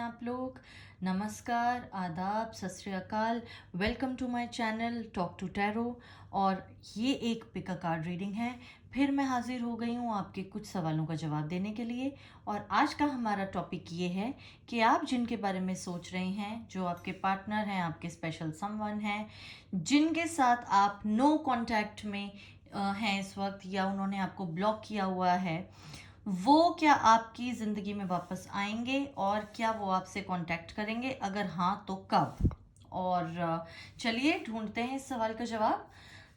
आप लोग। नमस्कार, आदाब, सत श्री अकाल। Welcome to my channel talk to tarot. और ये एक पिका कार्ड रीडिंग है। फिर मैं हाजिर हो गई हूँ आपके कुछ सवालों का जवाब देने के लिए। और आज का हमारा टॉपिक ये है कि आप जिनके बारे में सोच रहे हैं, जो आपके पार्टनर हैं, आपके स्पेशल समवन हैं, जिनके साथ आप नो कांटेक्ट में हैं इस वक्त, या उन्होंने आपको ब्लॉक किया हुआ है, वो क्या आपकी ज़िंदगी में वापस आएंगे और क्या वो आपसे कांटेक्ट करेंगे? अगर हाँ तो कब? और चलिए ढूंढते हैं इस सवाल का जवाब।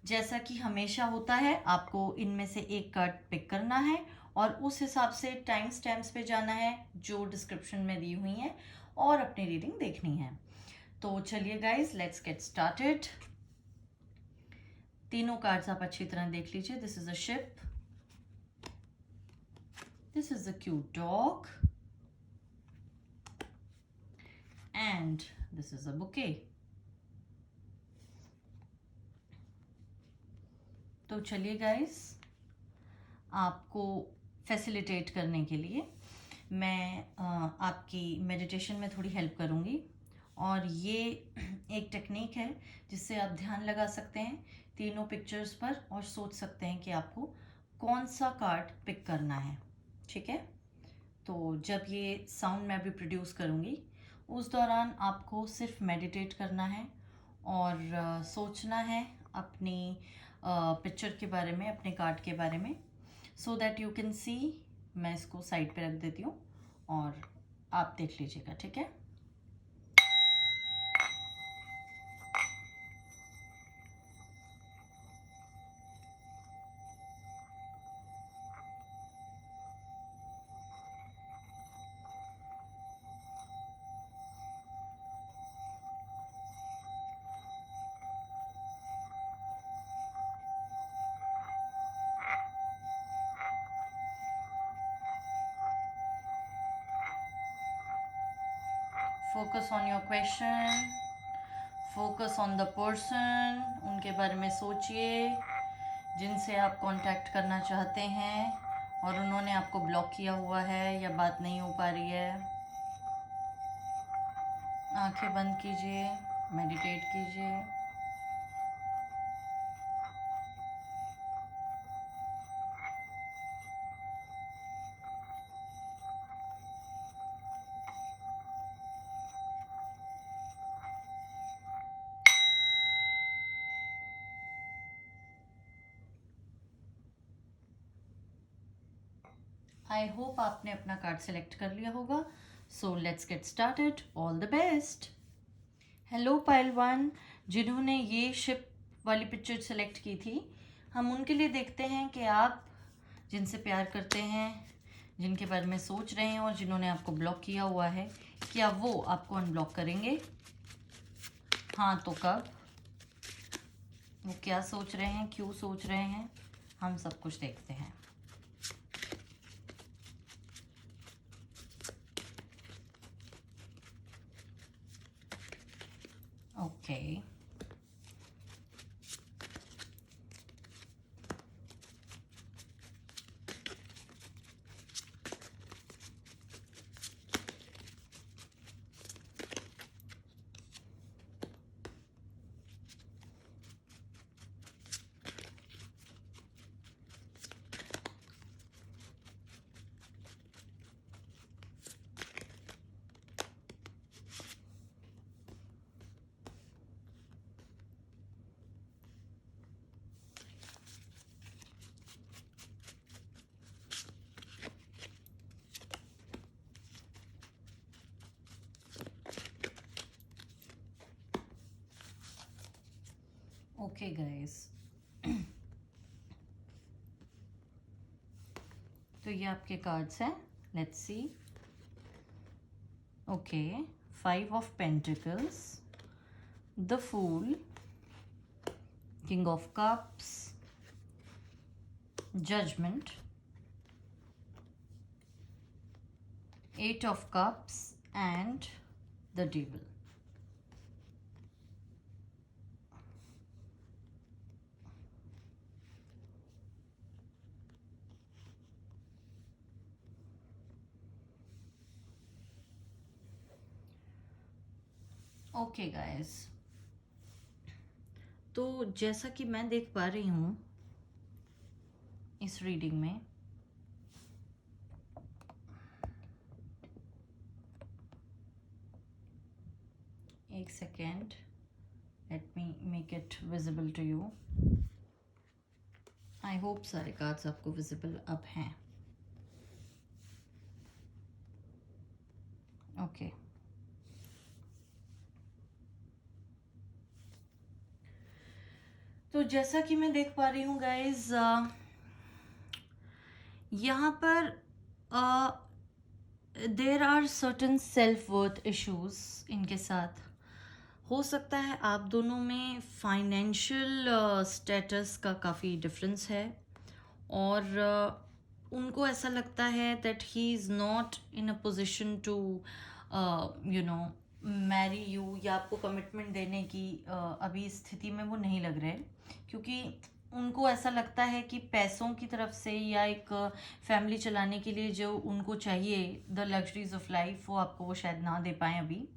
जैसा कि हमेशा होता है, आपको इनमें से एक कार्ड पिक करना है और उस हिसाब से टाइम स्टैम्प्स पे जाना है जो डिस्क्रिप्शन में दी हुई हैं, और अपनी रीडिंग देखनी है। तो चलिए गाइज, लेट्स गेट स्टार्टेड। तीनों कार्ड्स आप अच्छी तरह देख लीजिए। This is a ship, this is a cute dog, and this is a bouquet. तो चलिए गाइस, आपको फैसिलिटेट करने के लिए मैं आपकी मेडिटेशन में थोड़ी हेल्प करूँगी। और ये एक टेक्निक है जिससे आप ध्यान लगा सकते हैं तीनों पिक्चर्स पर और सोच सकते हैं कि आपको कौन सा कार्ड पिक करना है। ठीक है? तो जब ये साउंड मैं भी प्रोड्यूस करूँगी, उस दौरान आपको सिर्फ मेडिटेट करना है और सोचना है अपनी पिक्चर के बारे में, अपने कार्ड के बारे में, so that you can see. मैं इसको साइड पे रख देती हूँ और आप देख लीजिएगा। ठीक है? Focus on your question, focus on the person. उनके बारे में सोचिए जिनसे आप कांटेक्ट करना चाहते हैं और उन्होंने आपको ब्लॉक किया हुआ है या बात नहीं हो पा रही है। आंखें बंद कीजिए, मेडिटेट कीजिए। आई होप आपने अपना कार्ड सेलेक्ट कर लिया होगा। So let's get started. All the best. Hello पहलवान, जिन्होंने ये शिप वाली पिक्चर सेलेक्ट की थी, हम उनके लिए देखते हैं कि आप जिनसे प्यार करते हैं, जिनके बारे में सोच रहे हैं और जिन्होंने आपको ब्लॉक किया हुआ है, क्या वो आपको अनब्लॉक करेंगे? हाँ तो कब? वो क्या सोच रहे हैं, क्यों सोच रहे हैं, हम सब कुछ देखते हैं। ओके, ओके गाइस, तो ये आपके कार्ड्स हैं। Let's see. Okay, 5 of pentacles, the fool, king of cups, judgement, 8 of cups, and the devil. Okay guys, तो जैसा कि मैं देख पा रही हूँ इस रीडिंग में, एक second, let me make it visible to you. I hope सारे कार्ड्स आपको विजिबल अब हैं। ओके, तो जैसा कि मैं देख पा रही हूँ गाइज, यहाँ पर there are certain self worth issues इनके साथ। हो सकता है आप दोनों में फाइनेंशियल स्टेटस का काफ़ी डिफरेंस है, और उनको ऐसा लगता है that he is not in a position to you know marry you, या आपको कमिटमेंट देने की अभी स्थिति में वो नहीं लग रहे, क्योंकि उनको ऐसा लगता है कि पैसों की तरफ से या एक फैमिली चलाने के लिए जो उनको चाहिए द लग्जरीज ऑफ लाइफ, वो आपको वो शायद ना दे पाएँ अभी,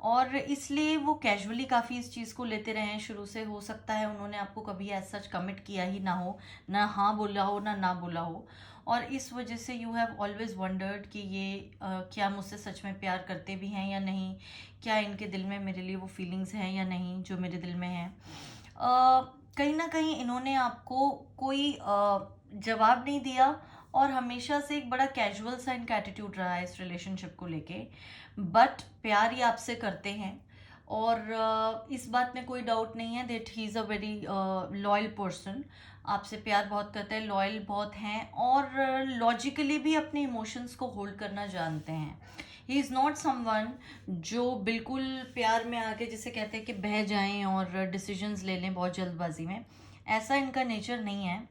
और इसलिए वो कैजुअली काफ़ी इस चीज़ को लेते रहे हैं शुरू से। हो सकता है उन्होंने आपको कभी एज सच कमिट किया ही ना हो, ना हाँ बोला हो ना बोला हो, और इस वजह से यू हैव ऑलवेज वंडर्ड कि ये क्या मुझसे सच में प्यार करते भी हैं या नहीं, क्या इनके दिल में मेरे लिए वो फीलिंग्स हैं या नहीं जो मेरे दिल में हैं। कहीं ना कहीं इन्होंने आपको कोई जवाब नहीं दिया, और हमेशा से एक बड़ा कैजुअल सा इनका एटीट्यूड रहा है इस रिलेशनशिप को लेके, बट प्यार ही आपसे करते हैं, और इस बात में कोई डाउट नहीं है that he is a very loyal person. आपसे प्यार बहुत करते हैं, लॉयल बहुत हैं, और लॉजिकली भी अपने इमोशंस को होल्ड करना जानते हैं। ही इज़ नॉट समवन जो बिल्कुल प्यार में आके जिसे कहते हैं कि बह जाएं और डिसीजंस ले लें बहुत जल्दबाजी में, ऐसा इनका नेचर नहीं है।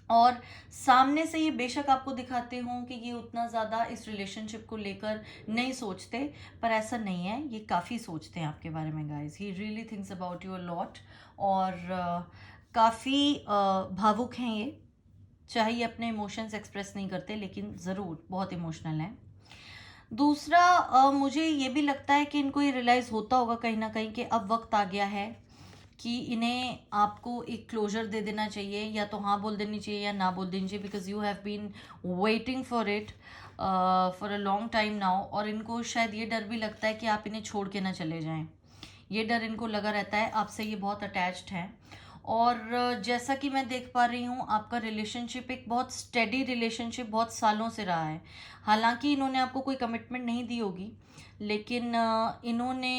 और सामने से ये बेशक आपको दिखाते हों कि ये उतना ज़्यादा इस रिलेशनशिप को लेकर नहीं सोचते, पर ऐसा नहीं है, ये काफ़ी सोचते हैं आपके बारे में guys. He really thinks about you a lot, और काफ़ी भावुक हैं ये, चाहे ये अपने इमोशंस एक्सप्रेस नहीं करते, लेकिन ज़रूर बहुत इमोशनल हैं। दूसरा, मुझे ये भी लगता है कि इनको ये रियलाइज़ होता होगा कहीं ना कहीं कि अब वक्त आ गया है कि इन्हें आपको एक क्लोजर दे देना चाहिए, या तो हाँ बोल देनी चाहिए या ना बोल देनी चाहिए, because you have been waiting for it for a long time now, और इनको शायद ये डर भी लगता है कि आप इन्हें छोड़ के ना चले जाएं। ये डर इनको लगा रहता है, आपसे ये बहुत अटैच्ड हैं। और जैसा कि मैं देख पा रही हूँ आपका रिलेशनशिप एक बहुत स्टेडी रिलेशनशिप बहुत सालों से रहा है। हालांकि इन्होंने आपको कोई कमिटमेंट नहीं दी होगी, लेकिन इन्होंने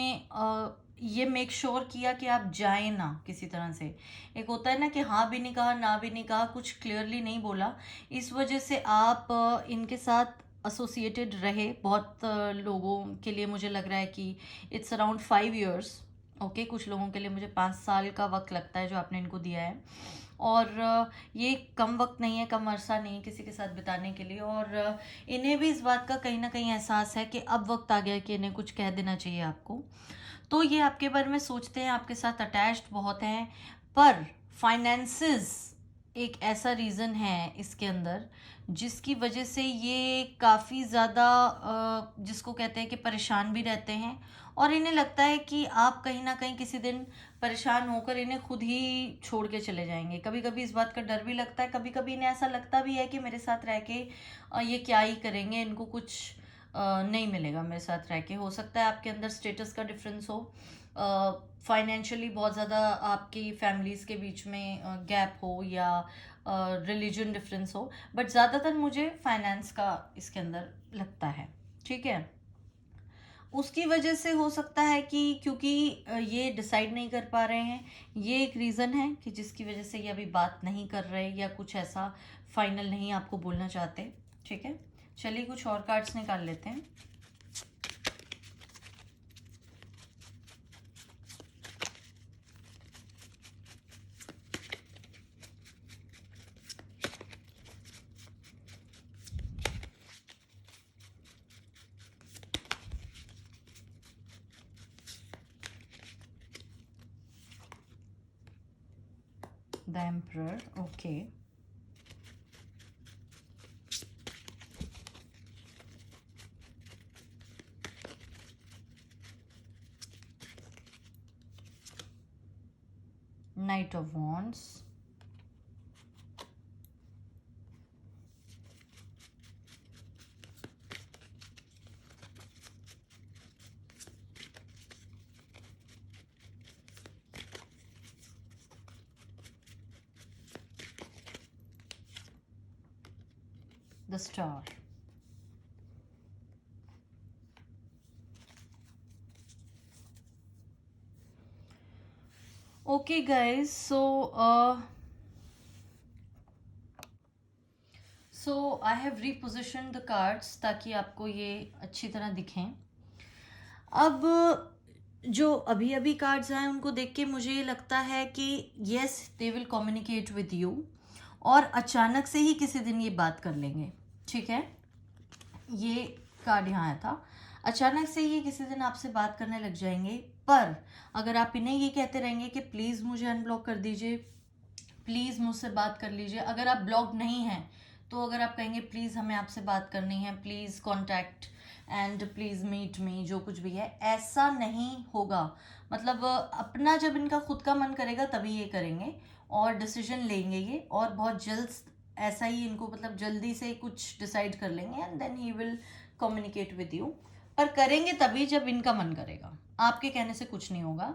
ये मेक श्योर किया कि आप जाएं ना किसी तरह से। एक होता है ना कि हाँ भी नहीं कहा ना भी नहीं कहा, कुछ क्लियरली नहीं बोला, इस वजह से आप इनके साथ एसोसिएटेड रहे बहुत लोगों के लिए मुझे लग रहा है कि इट्स अराउंड 5 years। ओके, कुछ लोगों के लिए मुझे 5 साल का वक्त लगता है जो आपने इनको दिया है, और ये कम वक्त नहीं है, कम अरसा नहीं है किसी के साथ बिताने के लिए, और इन्हें भी इस बात का कहीं ना कहीं एहसास है कि अब वक्त आ गया कि इन्हें कुछ कह देना चाहिए आपको। तो ये आपके बारे में सोचते हैं, आपके साथ अटैच्ड बहुत हैं, पर फाइनेंसेस एक ऐसा रीज़न है इसके अंदर जिसकी वजह से ये काफ़ी ज़्यादा जिसको कहते हैं कि परेशान भी रहते हैं, और इन्हें लगता है कि आप कहीं ना कहीं किसी दिन परेशान होकर इन्हें खुद ही छोड़ के चले जाएंगे। कभी कभी इस बात का डर भी लगता है, कभी कभी इन्हें ऐसा लगता भी है कि मेरे साथ रह के ये क्या ही करेंगे, इनको कुछ नहीं मिलेगा मेरे साथ रह के। हो सकता है आपके अंदर स्टेटस का डिफरेंस हो, फाइनेंशियली बहुत ज़्यादा आपकी फैमिलीज़ के बीच में गैप हो, या रिलीजन डिफरेंस हो, बट ज़्यादातर मुझे फाइनेंस का इसके अंदर लगता है। ठीक है, उसकी वजह से हो सकता है कि क्योंकि ये डिसाइड नहीं कर पा रहे हैं, ये एक रीज़न है कि जिसकी वजह से ये अभी बात नहीं कर रहे या कुछ ऐसा फाइनल नहीं आपको बोलना चाहते। ठीक है, चलिए कुछ और कार्ड्स निकाल लेते हैं। The emperor, okay. Knight of Wands, the Star. Okay guys, so I have repositioned the cards ताकि आपको ये अच्छी तरह दिखें. अब जो अभी अभी कार्ड्स आए उनको देख के मुझे ये लगता है कि yes they will communicate with you, और अचानक से ही किसी दिन ये बात कर लेंगे. ठीक है, ये कार्ड यहाँ आया था. अचानक से ये किसी दिन आपसे बात करने लग जाएंगे, पर अगर आप इन्हें ये कहते रहेंगे कि प्लीज़ मुझे अनब्लॉक कर दीजिए, प्लीज़ मुझसे बात कर लीजिए. अगर आप ब्लॉक नहीं हैं तो अगर आप कहेंगे प्लीज़ हमें आपसे बात करनी है, please contact and please meet me, जो कुछ भी है, ऐसा नहीं होगा. मतलब अपना जब इनका खुद का मन करेगा तभी ये करेंगे और डिसीजन लेंगे ये, और बहुत जल्द ऐसा ही इनको मतलब जल्दी से कुछ डिसाइड कर लेंगे and then he will communicate with you. पर करेंगे तभी जब इनका मन करेगा, आपके कहने से कुछ नहीं होगा.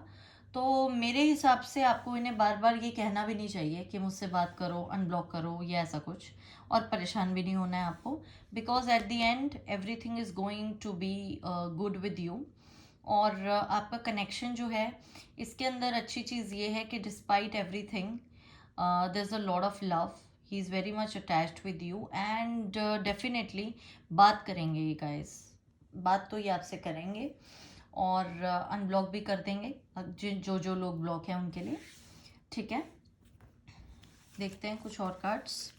तो मेरे हिसाब से आपको इन्हें बार बार ये कहना भी नहीं चाहिए कि मुझसे बात करो, अनब्लॉक करो या ऐसा कुछ, और परेशान भी नहीं होना है आपको, because at the end everything is going to be good with you. और आपका कनेक्शन जो है इसके अंदर अच्छी चीज़ ये है कि despite everything there is a lot of love. He is very much attached with you and definitely बात करेंगे ये गाइस. बात तो ये आपसे करेंगे और अनब्लॉक भी कर देंगे जिन जो जो लोग ब्लॉक हैं उनके लिए. ठीक है, देखते हैं कुछ और cards.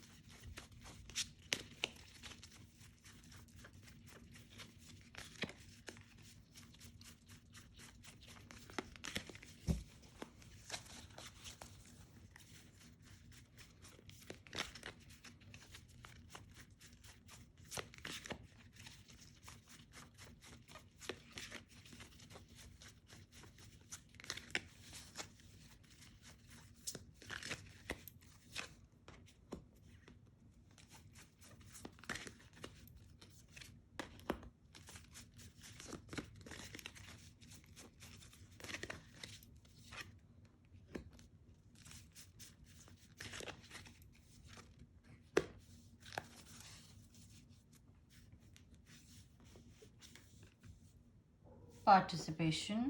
Participation,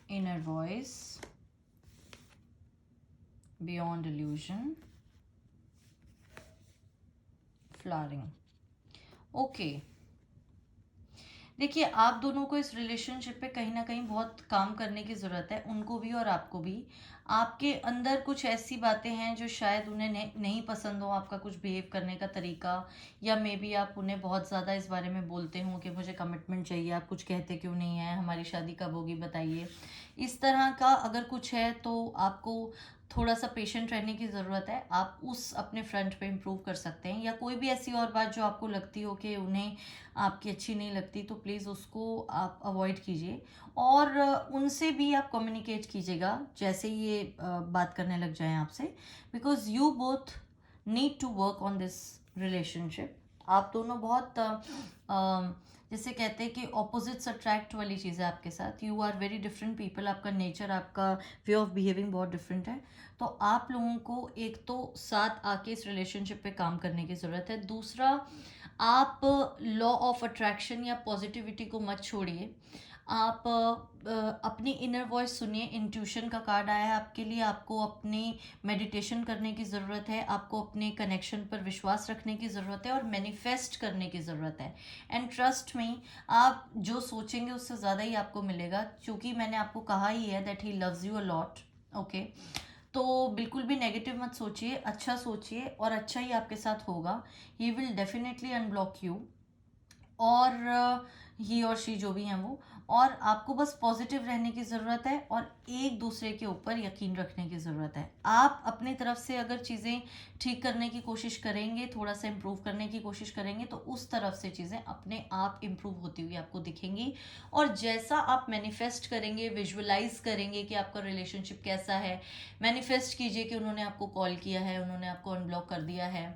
inner voice, beyond illusion, flowering. Okay, देखिए आप दोनों को इस रिलेशनशिप पे कहीं ना कहीं बहुत काम करने की ज़रूरत है, उनको भी और आपको भी. आपके अंदर कुछ ऐसी बातें हैं जो शायद उन्हें नहीं पसंद हो, आपका कुछ बिहेव करने का तरीका, या मे बी आप उन्हें बहुत ज़्यादा इस बारे में बोलते हो कि मुझे कमिटमेंट चाहिए, आप कुछ कहते क्यों नहीं है, हमारी शादी कब होगी बताइए. इस तरह का अगर कुछ है तो आपको थोड़ा सा पेशेंट रहने की ज़रूरत है. आप उस अपने फ्रंट पे इम्प्रूव कर सकते हैं, या कोई भी ऐसी और बात जो आपको लगती हो कि उन्हें आपकी अच्छी नहीं लगती तो प्लीज़ उसको आप अवॉइड कीजिए. और उनसे भी आप कम्युनिकेट कीजिएगा जैसे ही ये बात करने लग जाएं आपसे, because you both need to work on this relationship. आप दोनों बहुत जैसे कहते हैं कि ऑपोजिट्स अट्रैक्ट वाली चीज़ है आपके साथ. You are very different people, आपका नेचर, आपका वे ऑफ बिहेविंग बहुत डिफरेंट है. तो आप लोगों को एक तो साथ आके इस रिलेशनशिप पे काम करने की ज़रूरत है. दूसरा, आप लॉ ऑफ अट्रैक्शन या पॉजिटिविटी को मत छोड़िए. आप अपनी इनर वॉइस सुनिए. इंट्यूशन का कार्ड आया है आपके लिए. आपको अपनी मेडिटेशन करने की ज़रूरत है, आपको अपने कनेक्शन पर विश्वास रखने की ज़रूरत है और मैनिफेस्ट करने की ज़रूरत है. एंड ट्रस्ट मी, आप जो सोचेंगे उससे ज़्यादा ही आपको मिलेगा, क्योंकि मैंने आपको कहा ही है that he loves you a lot. Okay, तो बिल्कुल भी नेगेटिव मत सोचिए, अच्छा सोचिए और अच्छा ही आपके साथ होगा. He will definitely unblock you. और ही और शी जो भी हैं वो, और आपको बस पॉजिटिव रहने की ज़रूरत है और एक दूसरे के ऊपर यकीन रखने की ज़रूरत है। आप अपनी तरफ से अगर चीज़ें ठीक करने की कोशिश करेंगे, थोड़ा सा इम्प्रूव करने की कोशिश करेंगे, तो उस तरफ से चीज़ें अपने आप इम्प्रूव होती हुई आपको दिखेंगी। और जैसा आप मैनिफेस्ट करेंगे, विजुअलाइज करेंगे कि आपका रिलेशनशिप कैसा है, मैनिफेस्ट कीजिए कि उन्होंने आपको कॉल किया है, उन्होंने आपको अनब्लॉक कर दिया है,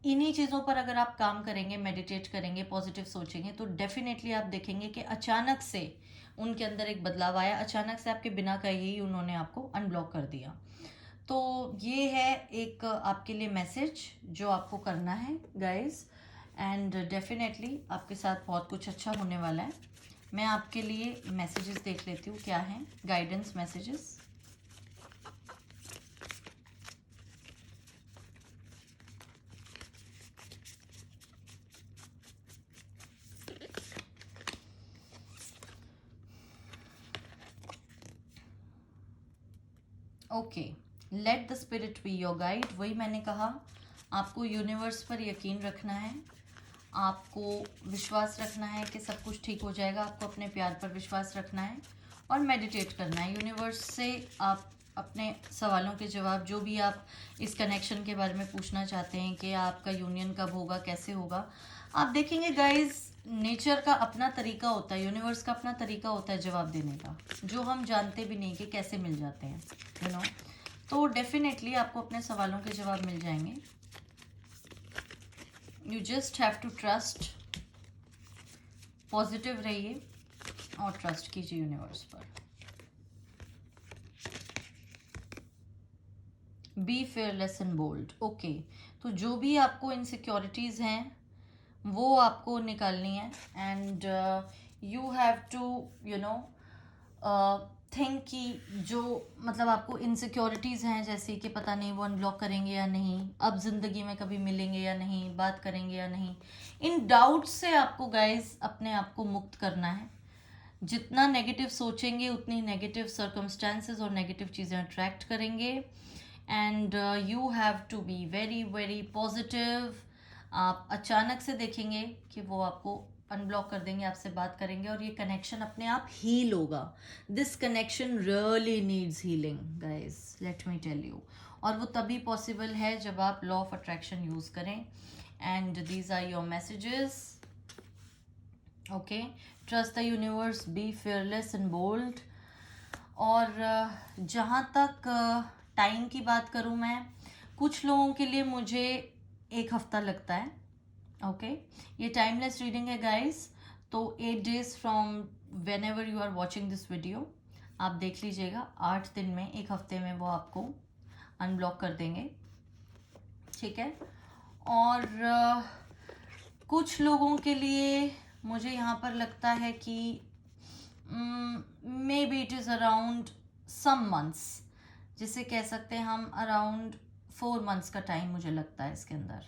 इन्हीं चीज़ों पर अगर आप काम करेंगे, मेडिटेट करेंगे, पॉजिटिव सोचेंगे, तो डेफिनेटली आप देखेंगे कि अचानक से उनके अंदर एक बदलाव आया, अचानक से आपके बिना कहे ही उन्होंने आपको अनब्लॉक कर दिया। तो ये है एक आपके लिए मैसेज जो आपको करना है गाइस, एंड डेफिनेटली आपके साथ बहुत कुछ अच्छा होने वाला है। मैं आपके लिए मैसेजेस देख लेती हूँ क्या हैं, guidance messages. Okay, let the spirit be your guide. वही मैंने कहा, आपको यूनिवर्स पर यकीन रखना है, आपको विश्वास रखना है कि सब कुछ ठीक हो जाएगा, आपको अपने प्यार पर विश्वास रखना है और मेडिटेट करना है। यूनिवर्स से आप अपने सवालों के जवाब, जो भी आप इस कनेक्शन के बारे में पूछना चाहते हैं कि आपका यूनियन कब होगा, कैसे होगा, आप देखेंगे गाइस, नेचर का अपना तरीका होता है, यूनिवर्स का अपना तरीका होता है जवाब देने का, जो हम जानते भी नहीं कि कैसे मिल जाते हैं, यू नो। तो डेफिनेटली आपको अपने सवालों के जवाब मिल जाएंगे। You just have to trust, positive रहिए और ट्रस्ट कीजिए यूनिवर्स पर। Be fearless and bold. Okay, तो जो भी आपको इनसिक्योरिटीज़ हैं वो आपको निकालनी है, and you have to you know think कि जो मतलब आपको इनसिक्योरिटीज़ हैं, जैसे कि पता नहीं वो अनब्लॉक करेंगे या नहीं, अब ज़िंदगी में कभी मिलेंगे या नहीं, बात करेंगे या नहीं, इन डाउट से आपको गाइज अपने आप को मुक्त करना है। जितना नेगेटिव सोचेंगे उतनी नेगेटिव सर्कमस्टांसेस और नेगेटिव चीज़ें अट्रैक्ट करेंगे, and you have to be very very positive. आप अचानक से देखेंगे कि वो आपको अनब्लॉक कर देंगे, आपसे बात करेंगे और ये कनेक्शन अपने आप हील होगा। This connection really needs healing guys, let me tell you. और वो तभी पॉसिबल है जब आप लॉ ऑफ अट्रैक्शन यूज़ करें, and these are your messages. Okay, trust the universe, be fearless and bold. और जहाँ तक टाइम की बात करूँ मैं, कुछ लोगों के लिए मुझे 1 हफ्ता लगता है। ओके, ये टाइमलेस रीडिंग है गाइस, तो 8 days from whenever you are watching this video, आप देख लीजिएगा, 8 दिन में, 1 हफ्ते में वो आपको अनब्लॉक कर देंगे, ठीक है। और कुछ लोगों के लिए मुझे यहाँ पर लगता है कि maybe it is around some months, जिसे कह सकते हैं हम अराउंड 4 months का टाइम मुझे लगता है इसके अंदर।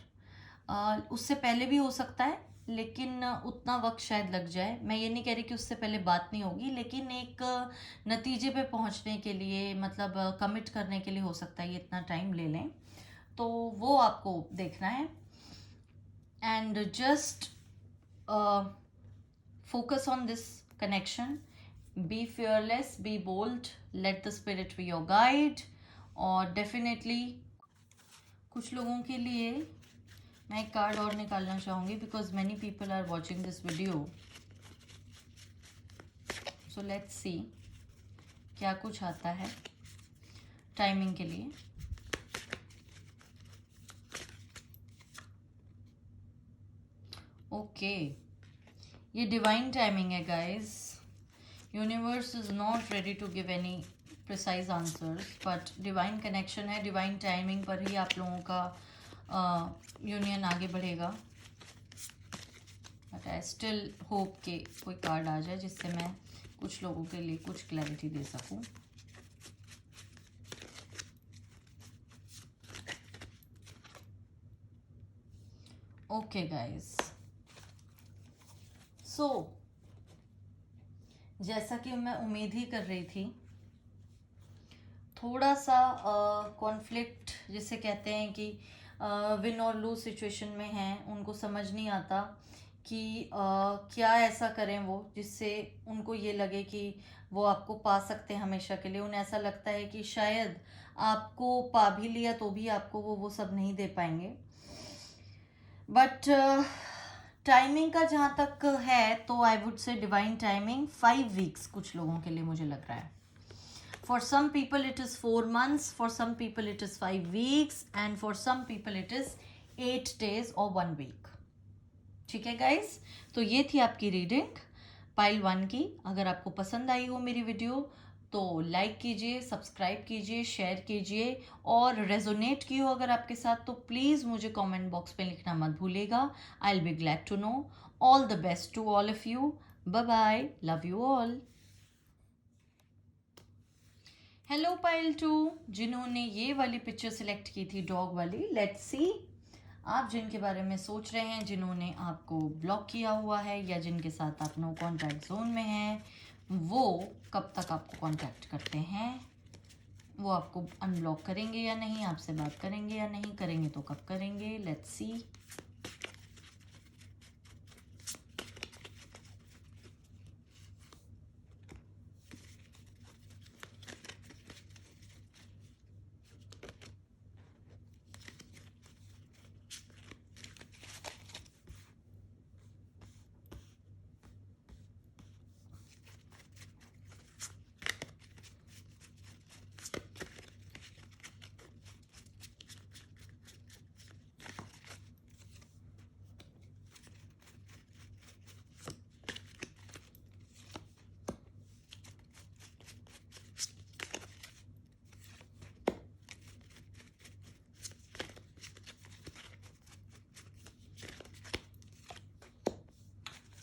उससे पहले भी हो सकता है, लेकिन उतना वक्त शायद लग जाए। मैं ये नहीं कह रही कि उससे पहले बात नहीं होगी, लेकिन एक नतीजे पे पहुंचने के लिए, मतलब कमिट करने के लिए हो सकता है ये इतना टाइम ले लें, तो वो आपको देखना है। And just focus on this connection, be fearless, be bold, let the spirit be your guide। और definitely कुछ लोगों के लिए मैं एक कार्ड और निकालना चाहूँगी, because many people are watching this video, so let's see क्या कुछ आता है टाइमिंग के लिए। ओके, ये डिवाइन टाइमिंग है गाइस। Universe is not ready to give any precise answers, but divine connection है, डिवाइन टाइमिंग पर ही आप लोगों का यूनियन आगे बढ़ेगा। बट आई स्टिल होप कि कोई कार्ड आ जाए जिससे मैं कुछ लोगों के लिए कुछ क्लैरिटी दे सकूं। ओके गाइस, सो जैसा कि मैं उम्मीद ही कर रही थी, थोड़ा सा कॉन्फ्लिक्ट जिसे कहते हैं कि विन और लूज सिचुएशन में हैं, उनको समझ नहीं आता कि क्या ऐसा करें वो जिससे उनको ये लगे कि वो आपको पा सकते हैं हमेशा के लिए। उन्हें ऐसा लगता है कि शायद आपको पा भी लिया तो भी आपको वो सब नहीं दे पाएंगे। बट टाइमिंग का जहाँ तक है तो I would say divine timing 5 weeks कुछ लोगों के लिए मुझे लग रहा है। For some people it is 4 months, for some people it is 5 weeks, and for some people it is 8 days or 1 week. ठीक है गाइस, तो ये थी आपकी रीडिंग पाइल 1 की। अगर आपको पसंद आई हो मेरी वीडियो तो लाइक कीजिए, सब्सक्राइब कीजिए, शेयर कीजिए, और रेजोनेट की हो अगर आपके साथ तो प्लीज़ मुझे कमेंट बॉक्स में लिखना मत भूलिएगा। I will be glad to know. All the best to all of you. Bye bye, love you all. Hello pile 2, जिन्होंने ये वाली पिक्चर सिलेक्ट की थी डॉग वाली, लेट्स सी आप जिनके बारे में सोच रहे हैं, जिन्होंने आपको ब्लॉक किया हुआ है या जिनके साथ आप नो कॉन्टैक्ट जोन में हैं, वो कब तक आपको कॉन्टैक्ट करते हैं, वो आपको अनब्लॉक करेंगे या नहीं, आपसे बात करेंगे या नहीं, करेंगे तो कब करेंगे, let's see.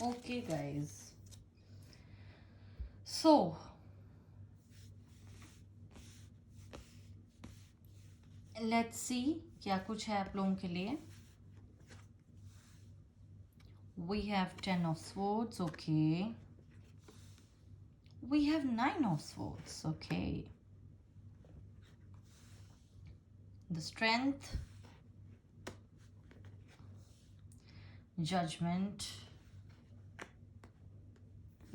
Okay guys, so let's see क्या कुछ है आप लोगों के लिए। We have 10 of swords, okay. We have 9 of swords, okay. The strength, judgment,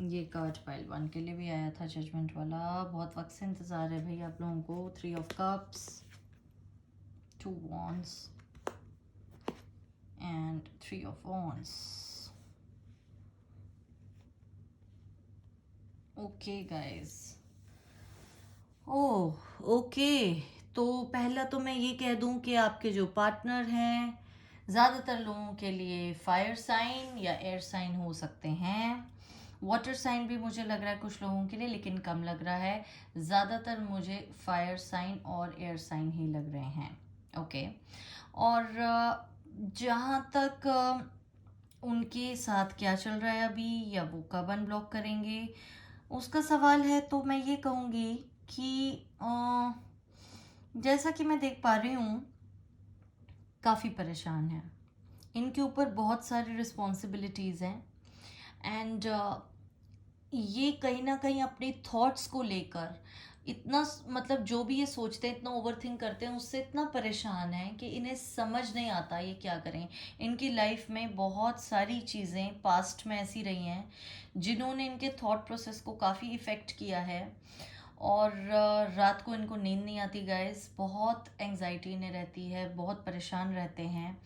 ये कार्ड पाइल 1 के लिए भी आया था, जजमेंट वाला। बहुत वक्त से इंतज़ार है भाई आप लोगों को। 3 of cups, 2 wands and 3 of wands. Okay guys, oh okay, तो पहला तो मैं ये कह दूं कि आपके जो पार्टनर हैं ज़्यादातर लोगों के लिए फायर साइन या एयर साइन हो सकते हैं। वाटर साइन भी मुझे लग रहा है कुछ लोगों के लिए, लेकिन कम लग रहा है। ज़्यादातर मुझे फायर साइन और एयर साइन ही लग रहे हैं, ओके। और जहाँ तक उनके साथ क्या चल रहा है अभी या वो कब अनब्लॉक करेंगे उसका सवाल है, तो मैं ये कहूँगी कि जैसा कि मैं देख पा रही हूँ काफ़ी परेशान है, इनके ऊपर बहुत सारी रिस्पॉन्सिबिलिटीज़ हैं, एंड ये कहीं ना कहीं अपने थॉट्स को लेकर इतना मतलब जो भी ये सोचते हैं, इतना ओवर थिंक करते हैं, उससे इतना परेशान है कि इन्हें समझ नहीं आता ये क्या करें। इनकी लाइफ में बहुत सारी चीज़ें पास्ट में ऐसी रही हैं जिन्होंने इनके थॉट प्रोसेस को काफ़ी इफ़ेक्ट किया है, और रात को इनको नींद नहीं आती गाइस, बहुत एंजाइटी इन्हें रहती है, बहुत परेशान रहते हैं,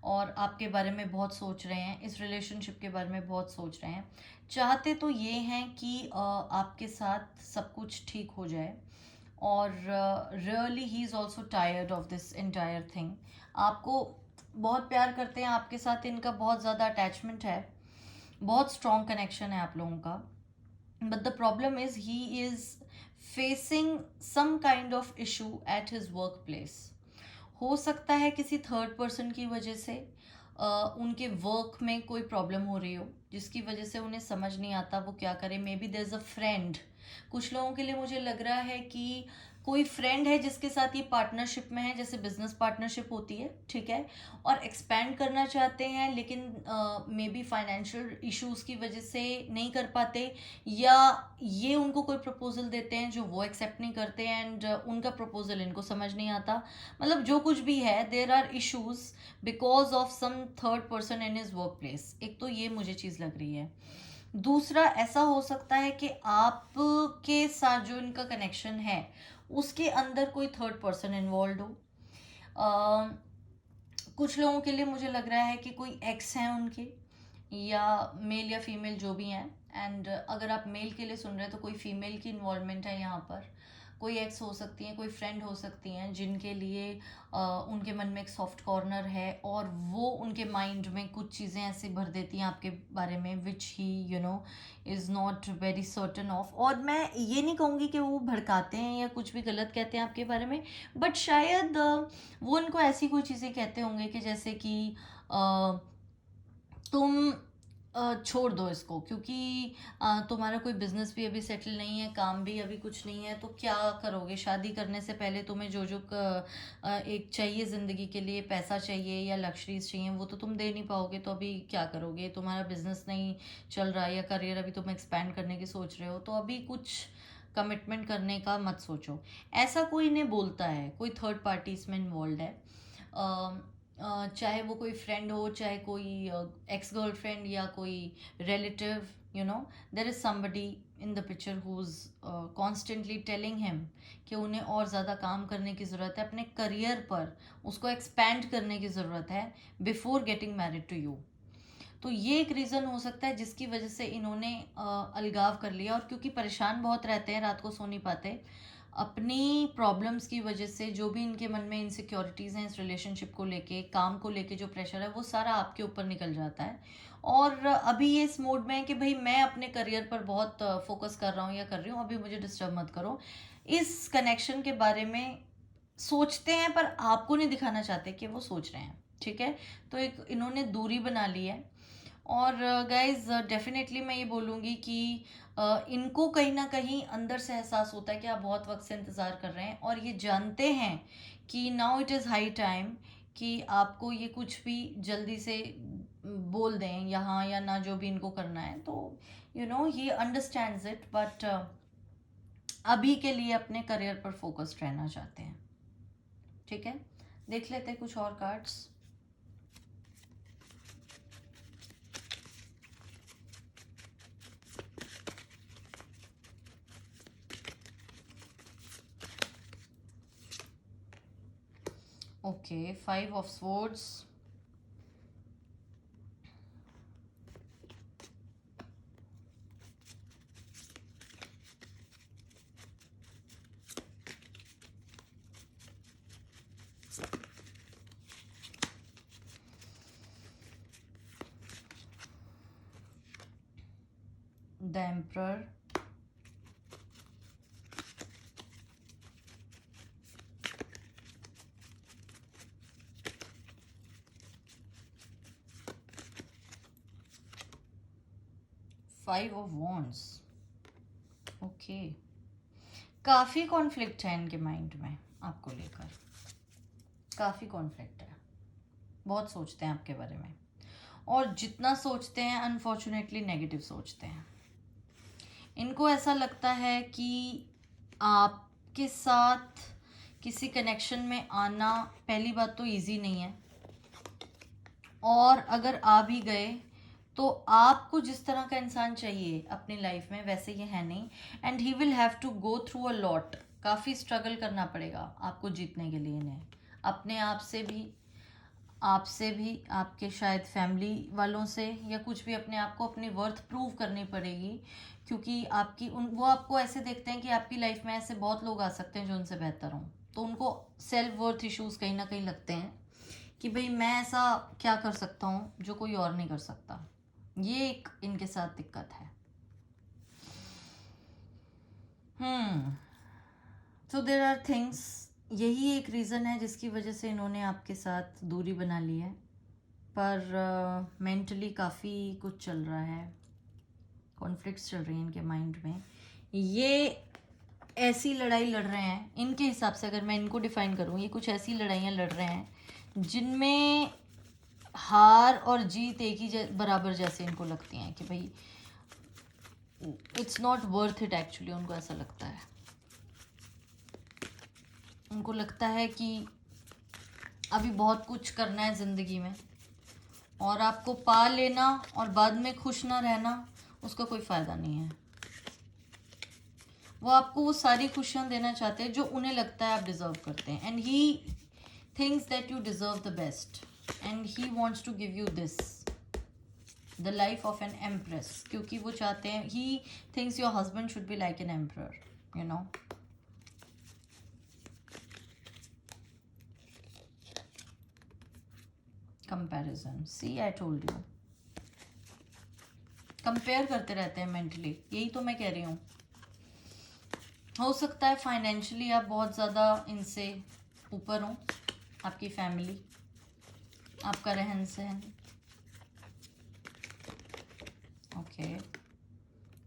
और आपके बारे में बहुत सोच रहे हैं, इस रिलेशनशिप के बारे में बहुत सोच रहे हैं। चाहते तो ये हैं कि आपके साथ सब कुछ ठीक हो जाए, और really he is also tired of this entire thing. आपको बहुत प्यार करते हैं, आपके साथ इनका बहुत ज़्यादा अटैचमेंट है, बहुत स्ट्रॉन्ग कनेक्शन है आप लोगों का। But the problem is he is facing some kind of issue at his workplace. हो सकता है किसी थर्ड पर्सन की वजह से उनके वर्क में कोई प्रॉब्लम हो रही हो जिसकी वजह से उन्हें समझ नहीं आता वो क्या करें। Maybe there is a friend. कुछ लोगों के लिए मुझे लग रहा है कि कोई फ्रेंड है जिसके साथ ये पार्टनरशिप में है, जैसे बिजनेस पार्टनरशिप होती है, ठीक है, और एक्सपैंड करना चाहते हैं लेकिन मे बी फाइनेंशियल इश्यूज की वजह से नहीं कर पाते, या ये उनको कोई प्रपोजल देते हैं जो वो एक्सेप्ट नहीं करते एंड उनका प्रपोजल इनको समझ नहीं आता। मतलब जो कुछ भी है, there are issues because of some third person in his workplace. एक तो ये मुझे चीज़ लग रही है। दूसरा ऐसा हो सकता है कि आपके साथ जो इनका कनेक्शन है उसके अंदर कोई थर्ड पर्सन इन्वॉल्व हो। कुछ लोगों के लिए मुझे लग रहा है कि कोई एक्स हैं उनके, या मेल या फीमेल जो भी हैं। एंड अगर आप मेल के लिए सुन रहे हैं तो कोई फीमेल की इन्वॉल्वमेंट है यहाँ पर। कोई एक्स हो सकती हैं, कोई फ्रेंड हो सकती हैं जिनके लिए उनके मन में एक सॉफ्ट कॉर्नर है और वो उनके माइंड में कुछ चीज़ें ऐसे भर देती हैं आपके बारे में which he is not very certain of. और मैं ये नहीं कहूँगी कि वो भड़काते हैं या कुछ भी गलत कहते हैं आपके बारे में, बट शायद वो उनको ऐसी कोई चीज़ें कहते होंगे कि जैसे कि तुम छोड़ दो इसको, क्योंकि तुम्हारा कोई बिजनेस भी अभी सेटल नहीं है, काम भी अभी कुछ नहीं है, तो क्या करोगे? शादी करने से पहले तुम्हें जो जो एक चाहिए ज़िंदगी के लिए, पैसा चाहिए या लग्जरीज चाहिए, वो तो तुम दे नहीं पाओगे, तो अभी क्या करोगे? तुम्हारा बिजनेस नहीं चल रहा है या करियर अभी तुम एक्सपैंड करने की सोच रहे हो, तो अभी कुछ कमिटमेंट करने का मत सोचो। ऐसा कोई ने बोलता है, कोई थर्ड पार्टी इसमें इन्वॉल्व है। चाहे वो कोई फ्रेंड हो, चाहे कोई एक्स गर्लफ्रेंड या कोई relative, there is somebody in the picture who is constantly telling him कि उन्हें और ज़्यादा काम करने की ज़रूरत है, अपने करियर पर उसको एक्सपैंड करने की ज़रूरत है before getting married to you. तो ये एक रीज़न हो सकता है जिसकी वजह से इन्होंने अलगाव कर लिया। और क्योंकि परेशान बहुत रहते हैं, रात को सो नहीं पाते, अपनी प्रॉब्लम्स की वजह से जो भी इनके मन में इनसिक्योरिटीज़ हैं इस रिलेशनशिप को लेके, काम को लेके जो प्रेशर है, वो सारा आपके ऊपर निकल जाता है। और अभी ये इस मोड में है कि भाई मैं अपने करियर पर बहुत फोकस कर रहा हूँ या कर रही हूँ, अभी मुझे डिस्टर्ब मत करो। इस कनेक्शन के बारे में सोचते हैं पर आपको नहीं दिखाना चाहते कि वो सोच रहे हैं, ठीक है। तो एक इन्होंने दूरी बना ली है। और गाइज डेफिनेटली मैं ये बोलूँगी कि इनको कहीं ना कहीं अंदर से एहसास होता है कि आप बहुत वक्त से इंतज़ार कर रहे हैं और ये जानते हैं कि now it is high time कि आपको ये कुछ भी जल्दी से बोल दें यहाँ या ना, जो भी इनको करना है। तो ही अंडरस्टैंड्स इट, बट अभी के लिए अपने करियर पर फोकस्ड रहना चाहते हैं, ठीक है। देख लेते हैं कुछ और cards. Okay, 5 of Swords, the Emperor, Five of Wands। Okay, काफ़ी कॉन्फ्लिक्ट है इनके माइंड में आपको लेकर, काफ़ी कॉन्फ्लिक्ट है, बहुत सोचते हैं आपके बारे में, और जितना सोचते हैं अनफॉर्चुनेटली नेगेटिव सोचते हैं। इनको ऐसा लगता है कि आपके साथ किसी कनेक्शन में आना पहली बात तो इजी नहीं है, और अगर आ भी गए तो आपको जिस तरह का इंसान चाहिए अपनी लाइफ में वैसे ये है नहीं। And he will have to go through a lot, काफ़ी स्ट्रगल करना पड़ेगा आपको जीतने के लिए इन्हें, अपने आप से भी, आपसे भी, आपके शायद फैमिली वालों से, या कुछ भी अपने आप को अपनी वर्थ प्रूव करनी पड़ेगी। क्योंकि वो आपको ऐसे देखते हैं कि आपकी लाइफ में ऐसे बहुत लोग आ सकते हैं जो उनसे बेहतर हों, तो उनको सेल्फ वर्थ इश्यूज कहीं ना कहीं लगते हैं कि भाई मैं ऐसा क्या कर सकता हूँ जो कोई और नहीं कर सकता। ये एक इनके साथ दिक्कत है। सो देर आर थिंग्स, यही एक रीज़न है जिसकी वजह से इन्होंने आपके साथ दूरी बना ली है। पर मेंटली काफ़ी कुछ चल रहा है, कॉन्फ्लिक्ट्स चल रही हैं इनके माइंड में। ये ऐसी लड़ाई लड़ रहे हैं, इनके हिसाब से अगर मैं इनको डिफाइन करूँ, ये कुछ ऐसी लड़ाइयाँ लड़ रहे हैं जिनमें हार और जीत एक ही बराबर जैसे इनको लगती हैं कि भाई it's not worth it actually. उनको ऐसा लगता है, उनको लगता है कि अभी बहुत कुछ करना है ज़िंदगी में, और आपको पा लेना और बाद में खुश ना रहना उसका कोई फ़ायदा नहीं है। वो आपको वो सारी खुशियाँ देना चाहते हैं जो उन्हें लगता है आप डिज़र्व करते हैं, and he thinks that you deserve the best and he wants to give you this the life of an empress, क्योंकि वो चाहते हैं, he thinks your husband should be like an emperor, you know. Comparison, see I told you, compare करते रहते हैं mentally, यही तो मैं कह रही हूँ। हो सकता है फाइनेंशियली आप बहुत ज़्यादा इनसे ऊपर हो, आपकी फैमिली, आपका रहन सहन। ओके,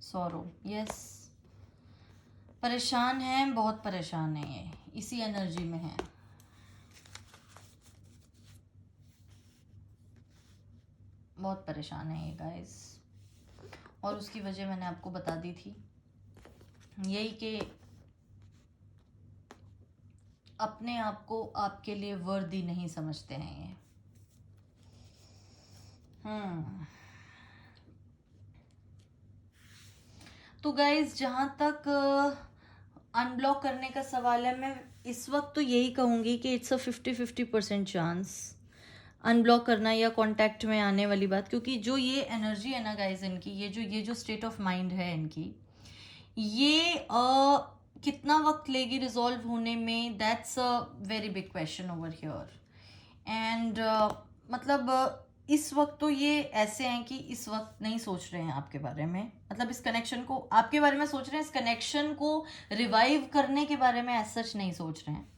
सॉरो, यस, परेशान हैं, बहुत परेशान है, ये इसी एनर्जी में है। बहुत परेशान है ये गाइस, और उसकी वजह मैंने आपको बता दी थी, यही कि अपने आप को आपके लिए वर्दी नहीं समझते हैं ये। तो गाइज जहाँ तक अनब्लॉक करने का सवाल है, मैं इस वक्त तो यही कहूँगी कि इट्स अ 50-50% चांस अनब्लॉक करना या कांटेक्ट में आने वाली बात, क्योंकि जो ये एनर्जी है ना गाइज इनकी, ये जो स्टेट ऑफ माइंड है इनकी, ये कितना वक्त लेगी रिजॉल्व होने में, that's a very big question over here. And मतलब इस वक्त तो ये ऐसे हैं कि इस वक्त नहीं सोच रहे हैं आपके बारे में, मतलब इस कनेक्शन को आपके बारे में सोच रहे हैं, इस कनेक्शन को रिवाइव करने के बारे में एज सच नहीं सोच रहे हैं,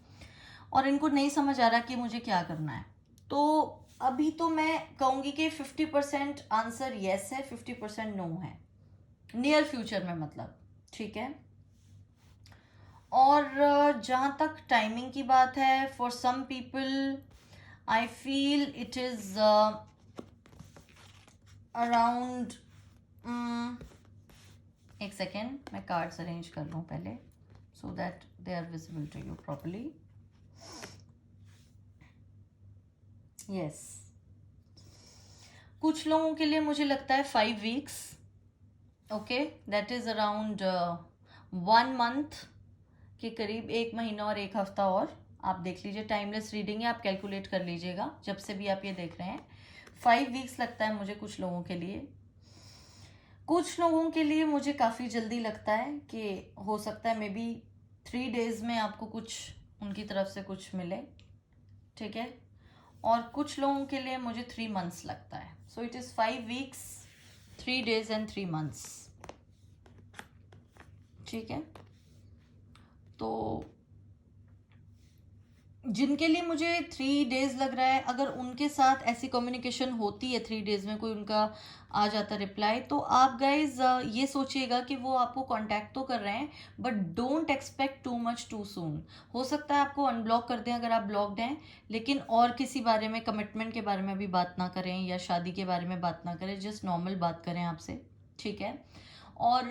और इनको नहीं समझ आ रहा कि मुझे क्या करना है। तो अभी तो मैं कहूँगी कि 50% आंसर येस है, 50% नो है नियर फ्यूचर में, मतलब ठीक है। और जहाँ तक टाइमिंग की बात है, for some people I feel it is around, एक सेकेंड, मैं कार्ड्स अरेंज कर लूँ पहले so that they are visible to you properly. Yes, कुछ लोगों के लिए मुझे लगता है 5 weeks, okay, that is around 1 month के करीब, 1 महीना और 1 हफ्ता, और आप देख लीजिए, टाइमलेस रीडिंग है, आप कैलकुलेट कर लीजिएगा जब से भी आप ये देख रहे हैं। 5 वीक्स लगता है मुझे कुछ लोगों के लिए, कुछ लोगों के लिए मुझे काफ़ी जल्दी लगता है कि हो सकता है मे बी 3 डेज़ में आपको कुछ उनकी तरफ से कुछ मिले, ठीक है, और कुछ लोगों के लिए मुझे 3 मंथ्स लगता है। So it is 5 weeks, 3 days and 3 months, ठीक है। तो जिनके लिए मुझे 3 डेज़ लग रहा है, अगर उनके साथ ऐसी कम्युनिकेशन होती है 3 डेज़ में, कोई उनका आ जाता रिप्लाई, तो आप गाइज ये सोचिएगा कि वो आपको कांटेक्ट तो कर रहे हैं, but don't expect too much too soon. हो सकता है आपको अनब्लॉक कर दें अगर आप ब्लॉक्ड हैं, लेकिन और किसी बारे में, कमिटमेंट के बारे में भी बात ना करें या शादी के बारे में बात ना करें, जस्ट नॉर्मल बात करें आपसे, ठीक है। और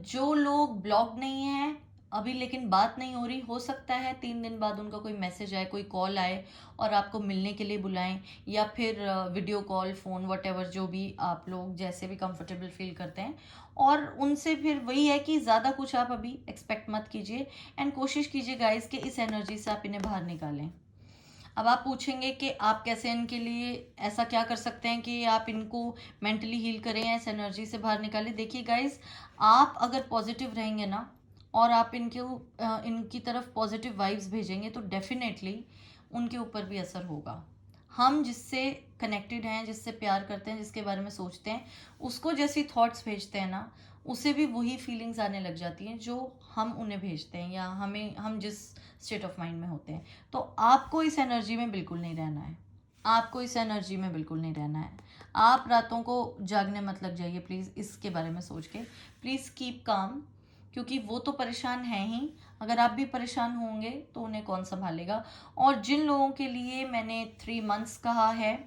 जो लोग ब्लॉक्ड नहीं हैं अभी लेकिन बात नहीं हो रही, हो सकता है 3 दिन बाद उनका कोई मैसेज आए, कोई कॉल आए और आपको मिलने के लिए बुलाएं, या फिर वीडियो कॉल, फ़ोन, वटेवर, जो भी आप लोग जैसे भी कंफर्टेबल फील करते हैं। और उनसे फिर वही है कि ज़्यादा कुछ आप अभी एक्सपेक्ट मत कीजिए, एंड कोशिश कीजिए गाइस कि इस एनर्जी से आप इन्हें बाहर निकालें। अब आप पूछेंगे कि आप कैसे इनके लिए ऐसा क्या कर सकते हैं कि आप इनको मेंटली हील करें या इस एनर्जी से बाहर निकालें। देखिए गाइस, आप अगर पॉजिटिव रहेंगे ना, और आप इनकी तरफ पॉजिटिव वाइब्स भेजेंगे, तो डेफिनेटली उनके ऊपर भी असर होगा। हम जिससे कनेक्टेड हैं, जिससे प्यार करते हैं, जिसके बारे में सोचते हैं, उसको जैसी थॉट्स भेजते हैं ना, उसे भी वही फीलिंग्स आने लग जाती हैं जो हम उन्हें भेजते हैं, या हम जिस स्टेट ऑफ माइंड में होते हैं। तो आपको इस एनर्जी में बिल्कुल नहीं रहना है, आपको इस एनर्जी में बिल्कुल नहीं रहना है। आप रातों को जागने मत लग जाइए प्लीज़, इसके बारे में सोच के। प्लीज़ कीप काम, क्योंकि वो तो परेशान है ही, अगर आप भी परेशान होंगे तो उन्हें कौन संभालेगा। और जिन लोगों के लिए मैंने 3 मंथ्स कहा है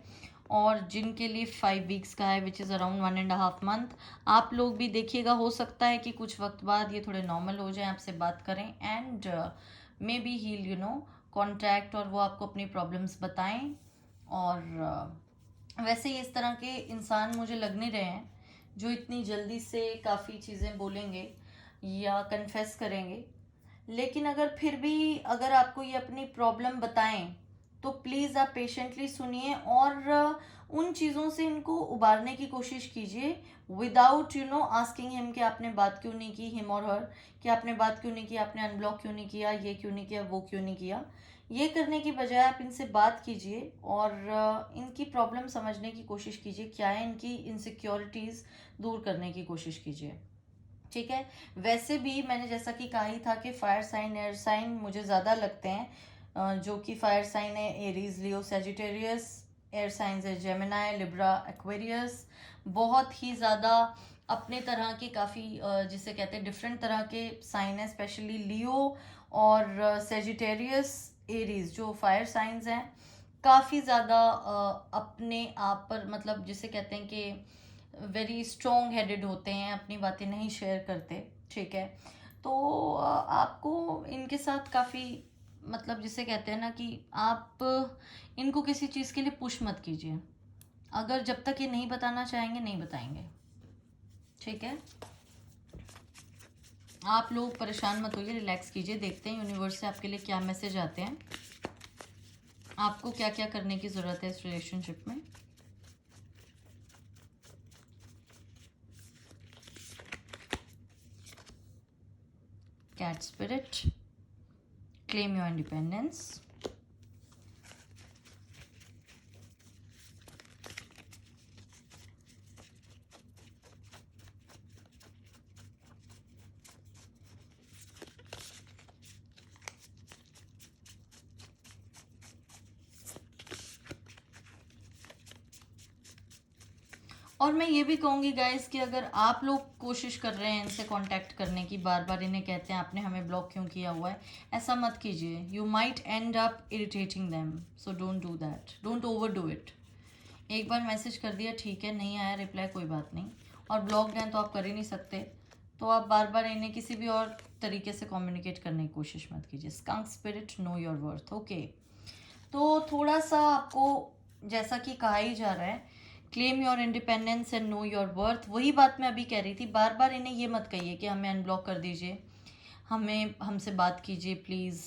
और जिनके लिए 5 वीक्स का है, विच इज़ अराउंड 1.5 मंथ, आप लोग भी देखिएगा, हो सकता है कि कुछ वक्त बाद ये थोड़े नॉर्मल हो जाएं, आपसे बात करें and maybe heal contact, और वो आपको अपनी प्रॉब्लम्स बताएं। और वैसे ही इस तरह के इंसान मुझे लग नहीं रहे हैं जो इतनी जल्दी से काफ़ी चीज़ें बोलेंगे या कन्फेस करेंगे। लेकिन अगर फिर भी अगर आपको ये अपनी प्रॉब्लम बताएं तो प्लीज़ आप पेशेंटली सुनिए और उन चीज़ों से इनको उबारने की कोशिश कीजिए, विदाउट आस्किंग हिम कि आपने बात क्यों नहीं की, हिम और हर, कि आपने बात क्यों नहीं की, आपने अनब्लॉक क्यों नहीं किया, ये क्यों नहीं किया, वो क्यों नहीं किया। ये करने की बजाय आप इनसे बात कीजिए और इनकी प्रॉब्लम समझने की कोशिश कीजिए, क्या है इनकी इनसिक्योरिटीज़ दूर करने की कोशिश कीजिए। ठीक है। वैसे भी मैंने जैसा कि कहा ही था कि फायर साइन एयर साइन मुझे ज़्यादा लगते हैं, जो कि फायर साइन है Aries Leo Sagittarius, air science है जेमिनाई लिब्रा एक्वेरियस। बहुत ही ज़्यादा अपने तरह के काफ़ी जिसे कहते हैं डिफरेंट तरह के साइन है, स्पेशली लियो और सैजिटेरियस एरीज जो फायर साइंस हैं, काफ़ी ज़्यादा अपने आप पर, मतलब जिसे कहते हैं कि वेरी स्ट्रॉन्ग हेडेड होते हैं, अपनी बातें नहीं शेयर करते। ठीक है। तो आपको इनके साथ काफ़ी, मतलब जिसे कहते हैं ना कि आप इनको किसी चीज़ के लिए पुश मत कीजिए। अगर जब तक ये नहीं बताना चाहेंगे नहीं बताएंगे। ठीक है। आप लोग परेशान मत होइए, रिलैक्स कीजिए, देखते हैं यूनिवर्स से आपके लिए क्या मैसेज आते हैं, आपको क्या क्या करने की ज़रूरत है इस रिलेशनशिप में। Cat spirit, claim your independence. और मैं ये भी कहूँगी गाइस कि अगर आप लोग कोशिश कर रहे हैं इनसे कांटेक्ट करने की, बार बार इन्हें कहते हैं आपने हमें ब्लॉक क्यों किया हुआ है, ऐसा मत कीजिए। You might and up irritating them, so don't do that, don't over do it. एक बार मैसेज कर दिया, ठीक है, नहीं आया रिप्लाई, कोई बात नहीं, और ब्लॉक्ड हैं तो आप कर ही नहीं सकते, तो आप बार बार इन्हें किसी भी और तरीके से कम्युनिकेट करने की कोशिश मत कीजिए। Skunk spirit, know your worth. Okay, तो थोड़ा सा आपको, जैसा कि कहा ही जा रहा है, claim your independence and know your worth, वही बात मैं अभी कह रही थी। बार बार इन्हें ये मत कहिए कि हमें अनब्लॉक कर दीजिए, हमें हमसे बात कीजिए प्लीज़,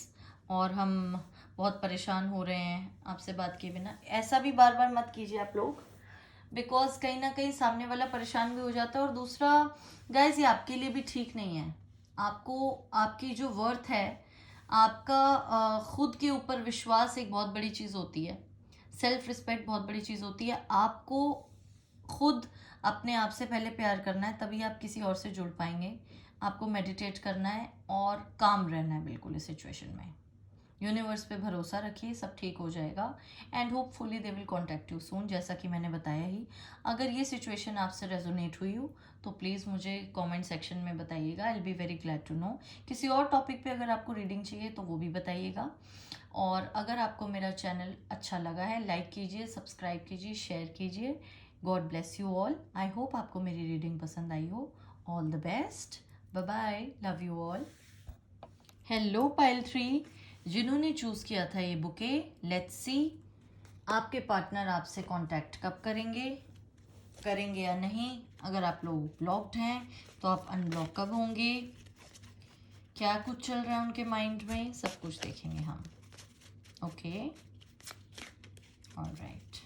और हम बहुत परेशान हो रहे हैं आपसे बात किए बिना, ऐसा भी बार बार मत कीजिए आप लोग, बिकॉज कहीं ना कहीं सामने वाला परेशान भी हो जाता है। और दूसरा गाइज, ये आपके लिए भी ठीक नहीं है। आपको, आपकी जो वर्थ है, आपका खुद के ऊपर विश्वास एक बहुत बड़ी चीज़ होती है, सेल्फ रिस्पेक्ट बहुत बड़ी चीज़ होती है। आपको खुद अपने आप से पहले प्यार करना है, तभी आप किसी और से जुड़ पाएंगे। आपको मेडिटेट करना है और काम रहना है बिल्कुल इस सिचुएशन में। यूनिवर्स पे भरोसा रखिए, सब ठीक हो जाएगा and hopefully they will contact you soon, जैसा कि मैंने बताया ही। अगर ये सिचुएशन आपसे रेजोनेट हुई हो तो प्लीज़ मुझे कमेंट सेक्शन में बताइएगा, I will be very glad to know. किसी और टॉपिक पे अगर आपको रीडिंग चाहिए तो वो भी बताइएगा। और अगर आपको मेरा चैनल अच्छा लगा है, लाइक कीजिए, सब्सक्राइब कीजिए, शेयर कीजिए। God bless you all. I hope आपको मेरी रीडिंग पसंद आई हो। All the best, bye bye, love you all. Hello pile 3, जिन्होंने चूज़ किया था ये बुके, लेट्स सी आपके पार्टनर आपसे कांटेक्ट कब करेंगे, करेंगे या नहीं। अगर आप लोग ब्लॉक्ड हैं तो आप अनब्लॉक कब होंगे, क्या कुछ चल रहा है उनके माइंड में, सब कुछ देखेंगे हम। Okay, alright.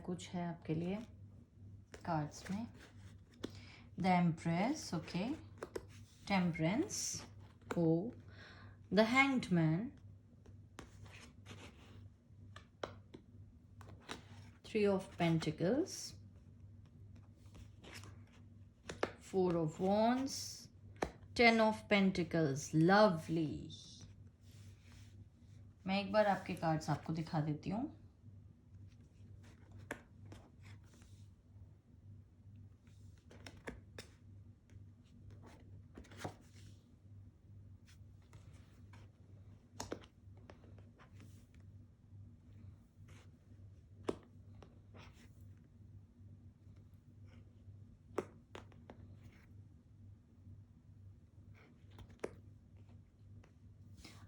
कुछ है आपके लिए कार्ड्स में। The empress, okay, temperance, oh, the hanged man, 3 of Pentacles, 4 of Wands, 10 of Pentacles, lovely। मैं एक बार आपके कार्ड्स आपको दिखा देती हूँ।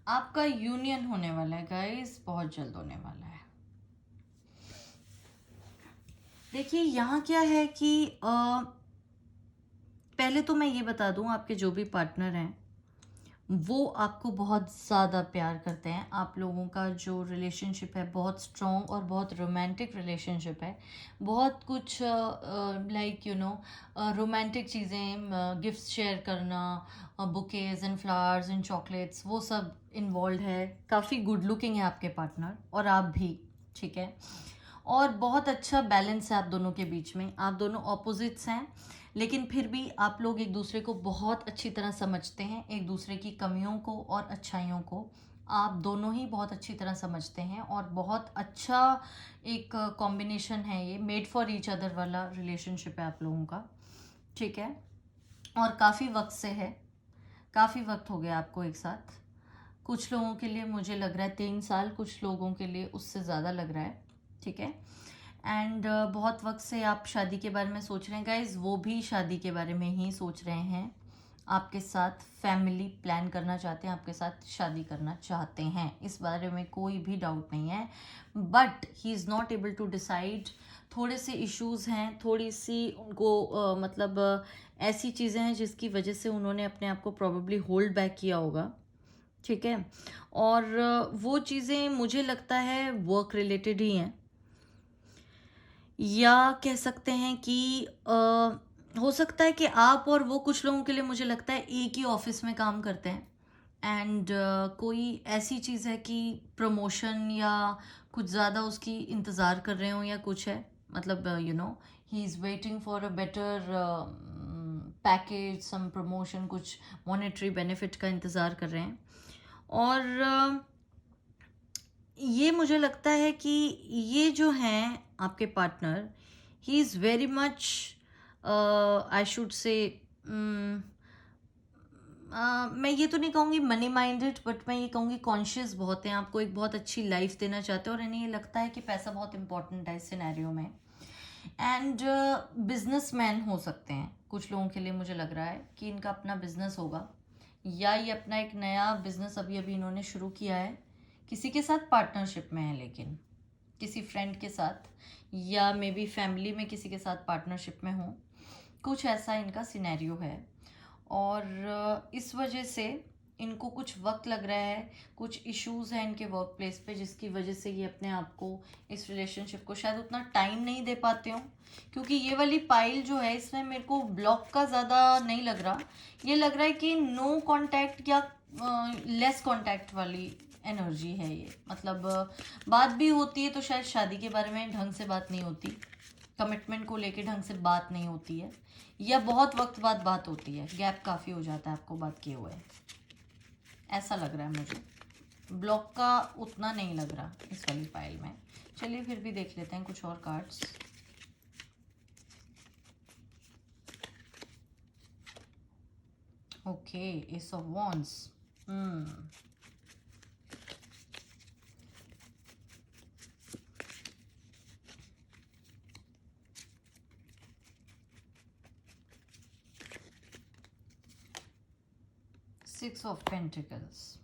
आपका यूनियन होने वाला है गाइस, बहुत जल्द होने वाला है। देखिए यहाँ क्या है कि पहले तो मैं ये बता दूं, आपके जो भी पार्टनर हैं वो आपको बहुत ज़्यादा प्यार करते हैं। आप लोगों का जो रिलेशनशिप है बहुत स्ट्रॉन्ग और बहुत रोमांटिक रिलेशनशिप है। बहुत कुछ लाइक यू नो रोमांटिक चीज़ें, गिफ्ट्स शेयर करना, bouquets and flowers and chocolates, वो सब इन्वॉल्व है। काफ़ी गुड लुकिंग है आपके पार्टनर और आप भी, ठीक है। और बहुत अच्छा बैलेंस है आप दोनों के बीच में। आप दोनों ऑपोजिट्स हैं लेकिन फिर भी आप लोग एक दूसरे को बहुत अच्छी तरह समझते हैं, एक दूसरे की कमियों को और अच्छाइयों को आप दोनों ही बहुत अच्छी तरह समझते हैं। और बहुत अच्छा एक कॉम्बिनेशन है ये, मेड फॉर ईच अदर वाला रिलेशनशिप है आप लोगों का, ठीक है। और काफ़ी वक्त से है, काफ़ी वक्त हो गया आपको एक साथ। कुछ लोगों के लिए मुझे लग रहा है 3 साल, कुछ लोगों के लिए उससे ज़्यादा लग रहा है, ठीक है। एंड बहुत वक्त से आप शादी के बारे में सोच रहे हैं गाइज, वो भी शादी के बारे में ही सोच रहे हैं। आपके साथ फैमिली प्लान करना चाहते हैं, आपके साथ शादी करना चाहते हैं, इस बारे में कोई भी डाउट नहीं है। But he is not able to decide. थोड़े से इश्यूज हैं, थोड़ी सी उनको मतलब ऐसी चीज़ें हैं जिसकी वजह से उन्होंने अपने आप को प्रॉबेबली होल्ड बैक किया होगा, ठीक है। और वो चीज़ें मुझे लगता है वर्क रिलेटेड ही हैं, या कह सकते हैं कि हो सकता है कि आप और वो, कुछ लोगों के लिए मुझे लगता है एक ही ऑफिस में काम करते हैं। एंड कोई ऐसी चीज़ है कि प्रमोशन या कुछ ज़्यादा उसकी इंतज़ार कर रहे हो या कुछ है, मतलब you know he is waiting for a better package, some promotion, कुछ मॉनेटरी बेनिफिट का इंतज़ार कर रहे हैं। और ये मुझे लगता है कि ये जो हैं आपके partner, he is very much, I should say, मैं ये तो नहीं कहूँगी मनी माइंडेड, बट मैं ये कहूँगी कॉन्शियस बहुत हैं। आपको एक बहुत अच्छी लाइफ देना चाहते हैं और इन्हें ये लगता है कि पैसा बहुत इंपॉर्टेंट है इस सिनेरियो में। एंड बिजनेसमैन हो सकते हैं कुछ लोगों के लिए, मुझे लग रहा है कि इनका अपना बिजनेस होगा, या ये अपना एक नया बिजनेस अभी अभी इन्होंने शुरू किया है। किसी के साथ पार्टनरशिप में है, लेकिन किसी फ्रेंड के साथ या मे बी फैमिली में किसी के साथ पार्टनरशिप में हो, कुछ ऐसा इनका सिनेरियो है। और इस वजह से इनको कुछ वक्त लग रहा है, कुछ इश्यूज हैं इनके वर्क प्लेस पे, जिसकी वजह से ये अपने आप को, इस रिलेशनशिप को शायद उतना टाइम नहीं दे पाते हो। क्योंकि ये वाली पाइल जो है इसमें मेरे को ब्लॉक का ज़्यादा नहीं लग रहा, ये लग रहा है कि नो कांटेक्ट या लेस कांटेक्ट वाली एनर्जी है ये। मतलब बात भी होती है तो शायद शादी के बारे में ढंग से बात नहीं होती, कमिटमेंट को लेके ढंग से बात नहीं होती है, या बहुत वक्त बाद बात होती है, गैप काफ़ी हो जाता है आपको बात किए हुए, ऐसा लग रहा है मुझे। ब्लॉक का उतना नहीं लग रहा इस वाली फाइल में। चलिए फिर भी देख लेते हैं कुछ और cards. Okay, ace of wands, 6 of Pentacles,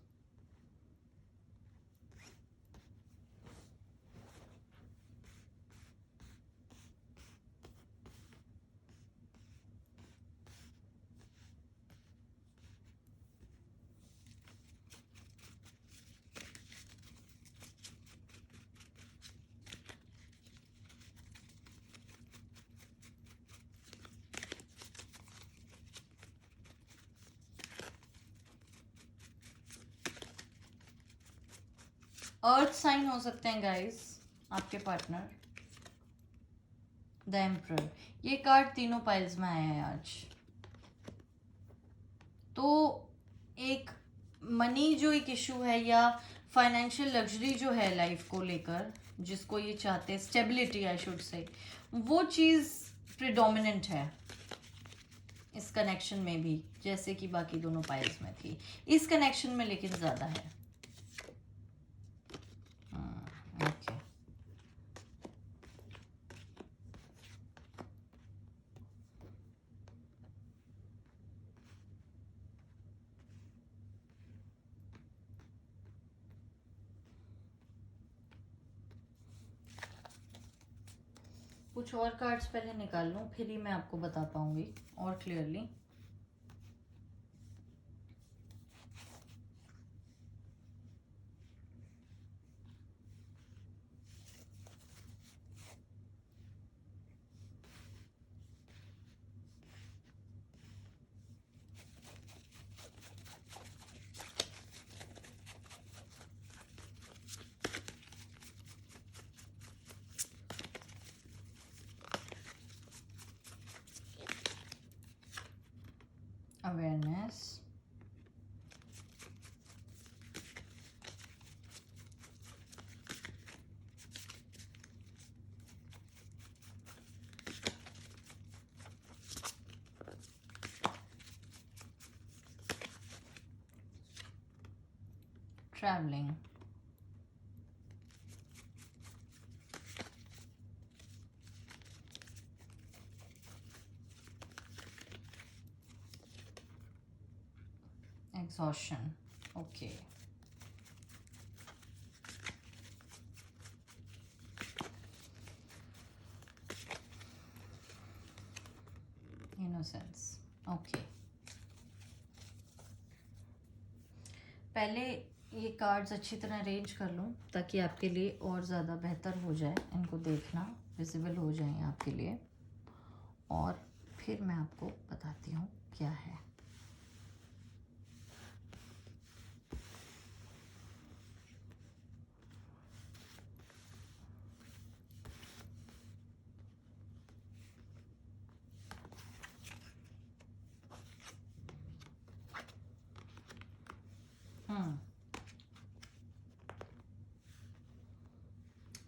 earth sign हो सकते हैं गाइस आपके पार्टनर। द एम्परर, ये कार्ड तीनों पाइल्स में आया है आज। तो एक मनी जो एक इशू है या फाइनेंशियल लग्जरी जो है लाइफ को लेकर, जिसको ये चाहते हैं, स्टेबिलिटी आई शुड से, वो चीज़ प्रिडोमिनेंट है इस कनेक्शन में भी, जैसे कि बाकी दोनों पाइल्स में थी, इस कनेक्शन में लेकिन ज़्यादा है। ओके, कुछ और कार्ड्स पहले निकाल लूँ, फिर ही मैं आपको बता पाऊंगी और clearly. Awareness, travelling, exhaustion. Okay. Innocence. Okay. पहले ये कार्ड्स अच्छी तरह अरेंज कर लूँ ताकि आपके लिए और ज़्यादा बेहतर हो जाए, इनको देखना विजिबल हो जाए आपके लिए, और फिर मैं आपको बताती हूँ क्या है।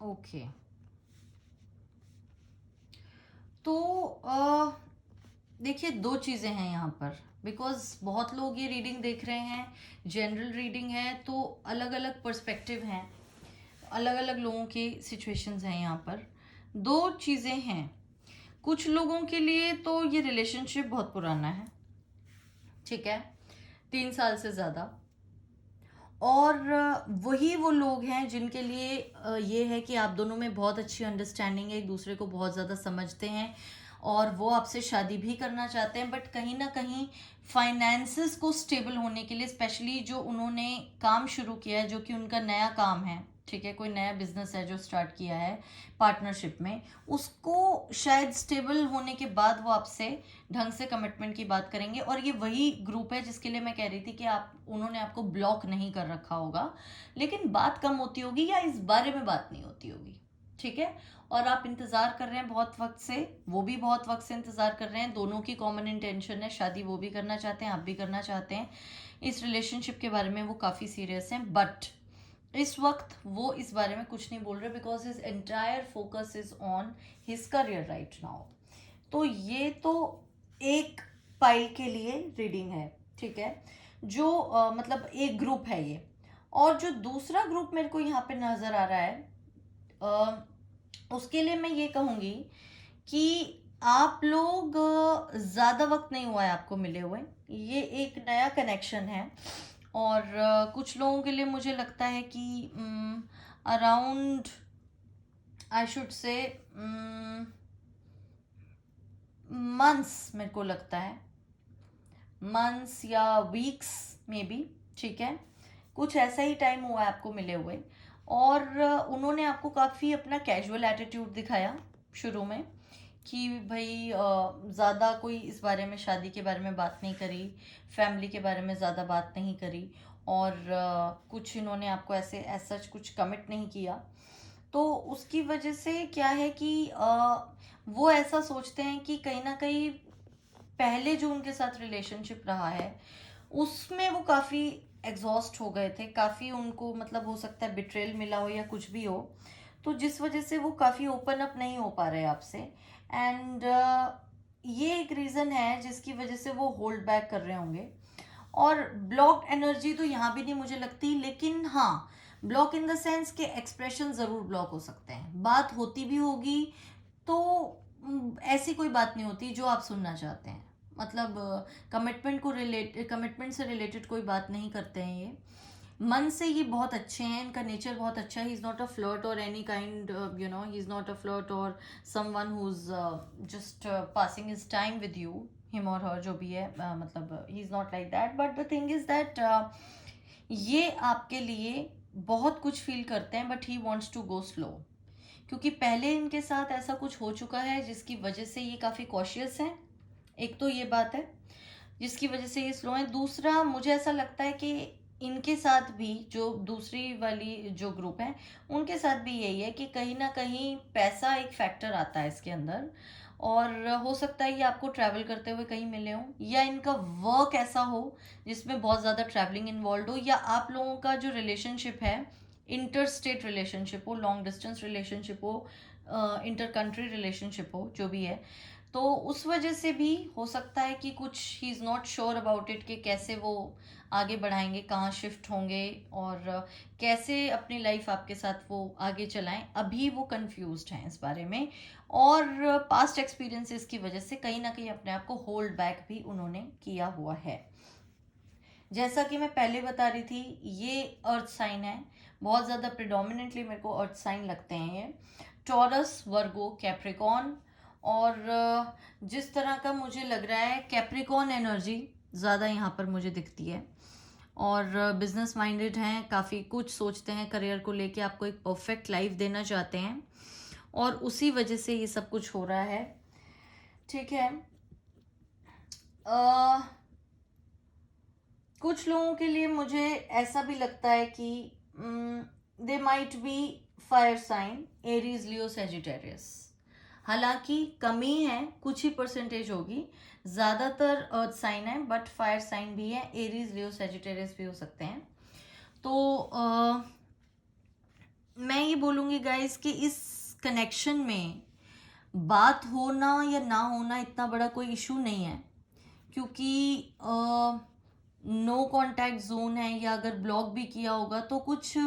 ओके, तो देखिए दो चीज़ें हैं यहाँ पर, बिकॉज बहुत लोग ये रीडिंग देख रहे हैं, जनरल रीडिंग है, तो अलग अलग पर्सपेक्टिव हैं, अलग अलग लोगों की सिचुएशंस हैं। यहाँ पर दो चीज़ें हैं। कुछ लोगों के लिए तो ये रिलेशनशिप बहुत पुराना है, ठीक है, 3 साल से ज़्यादा, और वही वो लोग हैं जिनके लिए ये है कि आप दोनों में बहुत अच्छी अंडरस्टैंडिंग है, एक दूसरे को बहुत ज़्यादा समझते हैं, और वो आपसे शादी भी करना चाहते हैं, बट कहीं ना कहीं फाइनेंसेस को स्टेबल होने के लिए, स्पेशली जो उन्होंने काम शुरू किया है, जो कि उनका नया काम है, ठीक है, कोई नया बिजनेस है जो स्टार्ट किया है पार्टनरशिप में, उसको शायद स्टेबल होने के बाद वो आपसे ढंग से कमिटमेंट की बात करेंगे। और ये वही ग्रुप है जिसके लिए मैं कह रही थी कि आप, उन्होंने आपको ब्लॉक नहीं कर रखा होगा, लेकिन बात कम होती होगी या इस बारे में बात नहीं होती होगी, ठीक है, और आप इंतज़ार कर रहे हैं बहुत वक्त से, वो भी बहुत वक्त से इंतज़ार कर रहे हैं, दोनों की कॉमन इंटेंशन है शादी, वो भी करना चाहते हैं, आप भी करना चाहते हैं, इस रिलेशनशिप के बारे में वो काफ़ी सीरियस हैं, बट इस वक्त वो इस बारे में कुछ नहीं बोल रहे, because his entire focus is on his career right now. तो ये तो एक पाइल के लिए रीडिंग है, ठीक है, जो मतलब एक ग्रुप है ये, और जो दूसरा ग्रुप मेरे को यहाँ पे नज़र आ रहा है, उसके लिए मैं ये कहूँगी कि आप लोग ज़्यादा वक्त नहीं हुआ है आपको मिले हुए, ये एक नया कनेक्शन है, और कुछ लोगों के लिए मुझे लगता है कि around I should say months, मेरे को लगता है मंथ्स या वीक्स में भी, ठीक है, कुछ ऐसा ही टाइम हुआ है आपको मिले हुए, और उन्होंने आपको काफ़ी अपना कैजुअल एटीट्यूड दिखाया शुरू में, कि भाई ज़्यादा कोई इस बारे में, शादी के बारे में बात नहीं करी, फैमिली के बारे में ज़्यादा बात नहीं करी, और कुछ इन्होंने आपको ऐसे सच कुछ कमिट नहीं किया। तो उसकी वजह से क्या है कि वो ऐसा सोचते हैं कि कहीं ना कहीं पहले जो उनके साथ रिलेशनशिप रहा है उसमें वो काफ़ी एग्जॉस्ट हो गए थे, काफ़ी उनको मतलब हो सकता है बिट्रेल मिला हो या कुछ भी हो, तो जिस वजह से वो काफ़ी ओपन अप नहीं हो पा रहे आपसे। एंड ये एक रीज़न है जिसकी वजह से वो होल्ड बैक कर रहे होंगे। और ब्लॉक एनर्जी तो यहाँ भी नहीं मुझे लगती, लेकिन हाँ, ब्लॉक इन द सेंस के एक्सप्रेशन ज़रूर ब्लॉक हो सकते हैं, बात होती भी होगी तो ऐसी कोई बात नहीं होती जो आप सुनना चाहते हैं। मतलब कमिटमेंट से रिलेटेड कोई बात नहीं करते हैं ये। मन से ये बहुत अच्छे हैं, इनका नेचर बहुत अच्छा है। He is not a flirt or any kind, you know, he is not a flirt or someone who is just passing his time with you, him or her जो भी है, मतलब he is not like that. But the thing is that ये आपके लिए बहुत कुछ feel करते हैं, but he wants to go slow, क्योंकि पहले इनके साथ ऐसा कुछ हो चुका है जिसकी वजह से ये काफ़ी कॉशियस हैं। एक तो ये बात है जिसकी वजह से ये स्लो है। दूसरा, मुझे ऐसा लगता है कि इनके साथ भी जो दूसरी वाली जो ग्रुप है उनके साथ भी यही है कि कहीं ना कहीं पैसा एक फैक्टर आता है इसके अंदर। और हो सकता है ये आपको ट्रैवल करते हुए कहीं मिले हो, या इनका वर्क ऐसा हो जिसमें बहुत ज़्यादा ट्रैवलिंग इन्वॉल्व हो, या आप लोगों का जो रिलेशनशिप है इंटर स्टेट रिलेशनशिप हो, लॉन्ग डिस्टेंस रिलेशनशिप हो, इंटर कंट्री रिलेशनशिप हो, जो भी है। तो उस वजह से भी हो सकता है कि कुछ ही is not sure about it कि कैसे वो आगे बढ़ाएंगे, कहाँ शिफ्ट होंगे, और कैसे अपनी लाइफ आपके साथ वो आगे चलाएं। अभी वो कंफ्यूज्ड हैं इस बारे में, और पास्ट एक्सपीरियंसेस की वजह से कहीं ना कहीं अपने आप को होल्ड बैक भी उन्होंने किया हुआ है। जैसा कि मैं पहले बता रही थी, ये अर्थ साइन है, बहुत ज़्यादा प्रिडोमिनेंटली मेरे को अर्थ साइन लगते हैं ये, टॉरस, वर्गो, कैप्रिकॉन। और जिस तरह का मुझे लग रहा है कैप्रिकॉन एनर्जी ज़्यादा यहाँ पर मुझे दिखती है। और बिजनेस माइंडेड हैं, काफ़ी कुछ सोचते हैं करियर को लेके, आपको एक परफेक्ट लाइफ देना चाहते हैं, और उसी वजह से ये सब कुछ हो रहा है। ठीक है। कुछ लोगों के लिए मुझे ऐसा भी लगता है कि they might be fire sign, Aries, Leo, Sagittarius. हालांकि कमी है, कुछ ही परसेंटेज होगी, ज़्यादातर अर्थ साइन है, बट फायर साइन भी है, एरीज, लियो, सेजिटेरियस भी हो सकते हैं। तो मैं ये बोलूँगी गाइस कि इस कनेक्शन में बात होना या ना होना इतना बड़ा कोई इशू नहीं है, क्योंकि नो कांटेक्ट जोन है, या अगर ब्लॉक भी किया होगा तो कुछ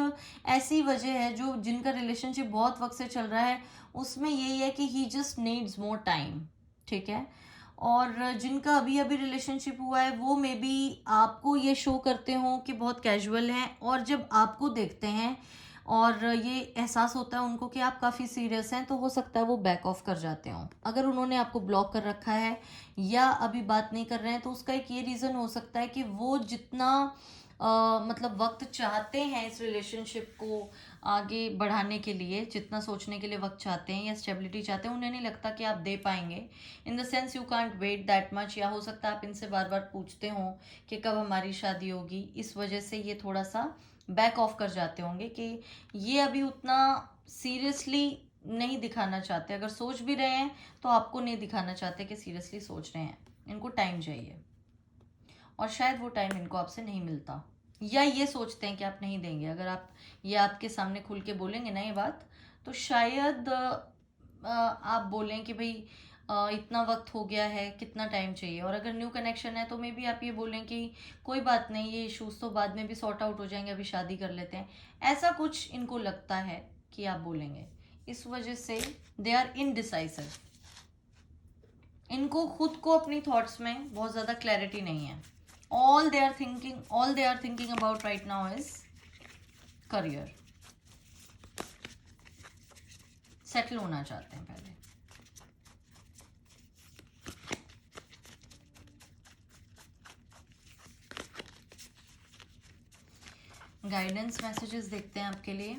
ऐसी वजह है जो जिनका रिलेशनशिप बहुत वक्त से चल रहा है उसमें यही है कि ही जस्ट नीड्स मोर टाइम। ठीक है। और जिनका अभी अभी रिलेशनशिप हुआ है वो मे बी आपको ये शो करते हो कि बहुत कैजुअल हैं, और जब आपको देखते हैं और ये एहसास होता है उनको कि आप काफ़ी सीरियस हैं, तो हो सकता है वो बैक ऑफ कर जाते हो। अगर उन्होंने आपको ब्लॉक कर रखा है या अभी बात नहीं कर रहे हैं, तो उसका एक ये रीज़न हो सकता है कि वो जितना मतलब वक्त चाहते हैं इस रिलेशनशिप को आगे बढ़ाने के लिए, जितना सोचने के लिए वक्त चाहते हैं या स्टेबिलिटी चाहते हैं, उन्हें नहीं लगता कि आप दे पाएंगे। In the sense you can't wait that much, या हो सकता है आप इनसे बार बार पूछते हो कि कब हमारी शादी होगी, इस वजह से ये थोड़ा सा बैक ऑफ कर जाते होंगे कि ये अभी उतना सीरियसली नहीं दिखाना चाहते। अगर सोच भी रहे हैं तो आपको नहीं दिखाना चाहते कि सीरियसली सोच रहे हैं, इनको टाइम चाहिए, और शायद वो टाइम इनको आपसे नहीं मिलता, या ये सोचते हैं कि आप नहीं देंगे। अगर आप ये आपके सामने खुल के बोलेंगे ना ये बात, तो शायद आप बोलें कि भाई इतना वक्त हो गया है, कितना टाइम चाहिए। और अगर न्यू कनेक्शन है तो मे बी आप ये बोलें कि कोई बात नहीं, ये इश्यूज तो बाद में भी सॉर्ट आउट हो जाएंगे, अभी शादी कर लेते हैं। ऐसा कुछ इनको लगता है कि आप बोलेंगे, इस वजह से दे आर इनडिसाइसिव। इनको खुद को अपनी थॉट्स में बहुत ज़्यादा क्लैरिटी नहीं है। all they are thinking about right now is career, settle होना चाहते हैं पहले। गाइडेंस मैसेजेस देखते हैं आपके लिए।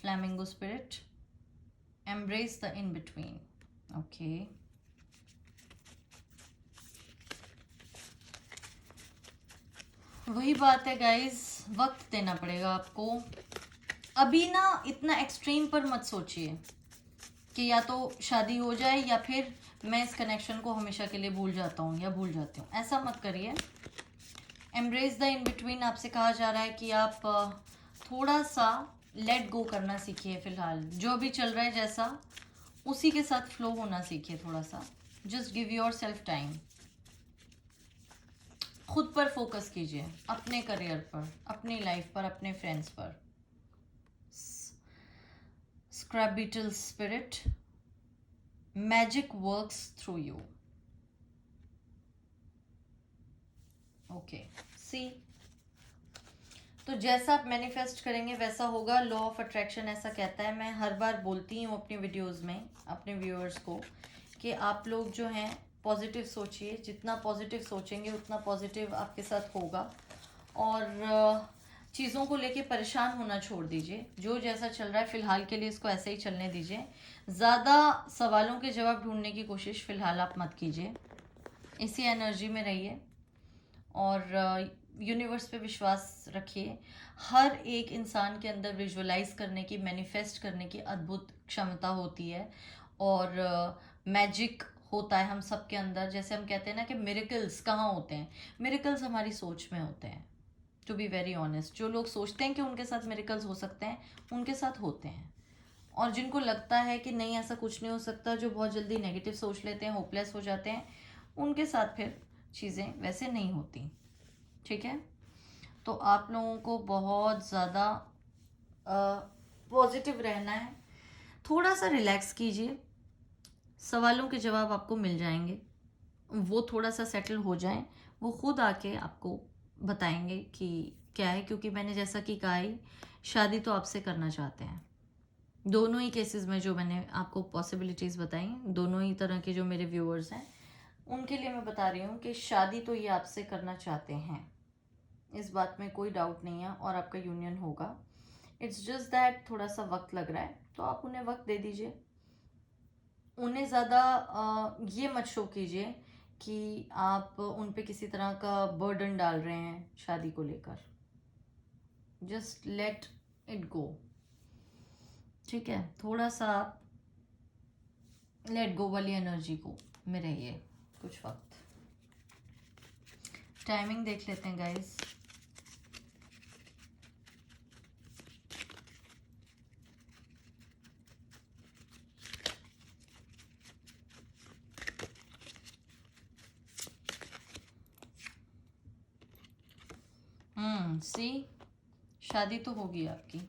Flamingo spirit, embrace the in between. Okay, वही बात है गाइस, वक्त देना पड़ेगा आपको। अभी ना इतना एक्सट्रीम पर मत सोचिए कि या तो शादी हो जाए या फिर मैं इस कनेक्शन को हमेशा के लिए भूल जाता हूँ या भूल जाती हूँ, ऐसा मत करिए। एम्ब्रेस द इन बिटवीन आपसे कहा जा रहा है कि आप थोड़ा सा लेट गो करना सीखिए। फिलहाल जो भी चल रहा है जैसा, उसी के साथ फ्लो होना सीखिए थोड़ा सा। Just give your self time. खुद पर फोकस कीजिए, अपने करियर पर, अपनी लाइफ पर, अपने फ्रेंड्स पर। Scarab beetle spirit, magic works through you. Okay, see, तो जैसा आप मैनिफेस्ट करेंगे वैसा होगा। लॉ ऑफ अट्रैक्शन ऐसा कहता है, मैं हर बार बोलती हूँ अपनी वीडियोस में अपने व्यूअर्स को कि आप लोग जो हैं पॉजिटिव सोचिए। जितना पॉजिटिव सोचेंगे उतना पॉजिटिव आपके साथ होगा। और चीज़ों को लेके परेशान होना छोड़ दीजिए। जो जैसा चल रहा है फ़िलहाल के लिए इसको ऐसे ही चलने दीजिए। ज़्यादा सवालों के जवाब ढूंढने की कोशिश फ़िलहाल आप मत कीजिए। इसी एनर्जी में रहिए और यूनिवर्स पे विश्वास रखिए। हर एक इंसान के अंदर विजुअलाइज करने की, मैनिफेस्ट करने की अद्भुत क्षमता होती है और मैजिक होता है हम सब के अंदर। जैसे हम कहते हैं ना कि मिरेकल्स कहाँ होते हैं, मिरेकल्स हमारी सोच में होते हैं। टू बी वेरी ऑनेस्ट, जो लोग सोचते हैं कि उनके साथ मिरेकल्स हो सकते हैं, उनके साथ होते हैं। और जिनको लगता है कि नहीं ऐसा कुछ नहीं हो सकता, जो बहुत जल्दी नेगेटिव सोच लेते हैं, होपलेस हो जाते हैं, उनके साथ फिर चीज़ें वैसे नहीं होती। ठीक है, तो आप लोगों को बहुत ज़्यादा पॉजिटिव रहना है। थोड़ा सा रिलैक्स कीजिए, सवालों के जवाब आपको मिल जाएंगे। वो थोड़ा सा सेटल हो जाएं, वो खुद आके आपको बताएंगे कि क्या है। क्योंकि मैंने जैसा कि कहा ही, शादी तो आपसे करना चाहते हैं। दोनों ही केसेस में जो मैंने आपको पॉसिबिलिटीज़ बताई, दोनों ही तरह के जो मेरे व्यूअर्स हैं उनके लिए मैं बता रही हूँ कि शादी तो ये आपसे करना चाहते हैं, इस बात में कोई डाउट नहीं है। और आपका यूनियन होगा। इट्स जस्ट दैट थोड़ा सा वक्त लग रहा है, तो आप उन्हें वक्त दे दीजिए। उन्हें ज़्यादा ये मत शो कीजिए कि आप उन पे किसी तरह का बर्डन डाल रहे हैं शादी को लेकर। Just let it go. ठीक है, थोड़ा सा आप लेट गो वाली एनर्जी को में रहिए कुछ वक्त। टाइमिंग देख लेते हैं गाइस। सी, शादी तो होगी आपकी।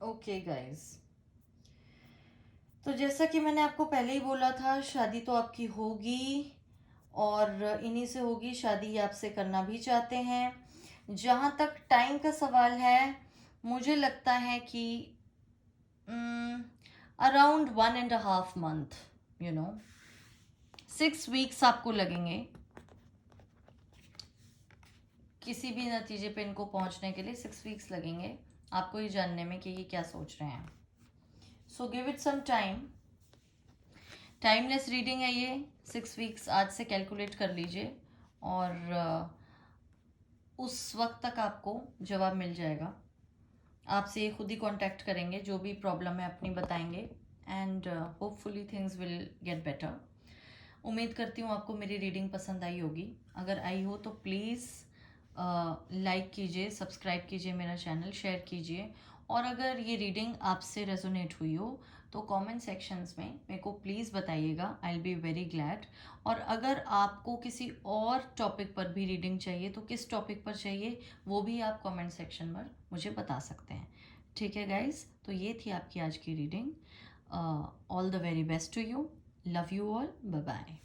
ओके गाइस, तो जैसा कि मैंने आपको पहले ही बोला था, शादी तो आपकी होगी और इन्हीं से होगी। शादी ये आपसे करना भी चाहते हैं। जहाँ तक टाइम का सवाल है, मुझे लगता है कि अराउंड 1.5 मंथ, 6 वीक्स आपको लगेंगे किसी भी नतीजे पे इनको पहुंचने के लिए। 6 वीक्स लगेंगे आपको ये जानने में कि ये क्या सोच रहे हैं। So give it some time. Timeless reading है ये। 6 वीक्स आज से कैलकुलेट कर लीजिए और उस वक्त तक आपको जवाब मिल जाएगा। आपसे ये खुद ही कांटेक्ट करेंगे, जो भी प्रॉब्लम है अपनी बताएंगे and hopefully things will get better. उम्मीद करती हूँ आपको मेरी रीडिंग पसंद आई होगी। अगर आई हो तो प्लीज़ लाइक कीजिए, सब्सक्राइब कीजिए मेरा चैनल, शेयर कीजिए। और अगर ये रीडिंग आपसे रेजोनेट हुई हो तो कमेंट सेक्शंस में मेरे को प्लीज़ बताइएगा, I will be very glad. और अगर आपको किसी और टॉपिक पर भी रीडिंग चाहिए तो किस टॉपिक पर चाहिए वो भी आप कमेंट सेक्शन में मुझे बता सकते हैं। ठीक है गाइज, तो ये थी आपकी आज की reading. All the very best to you. Love you all. Bye bye.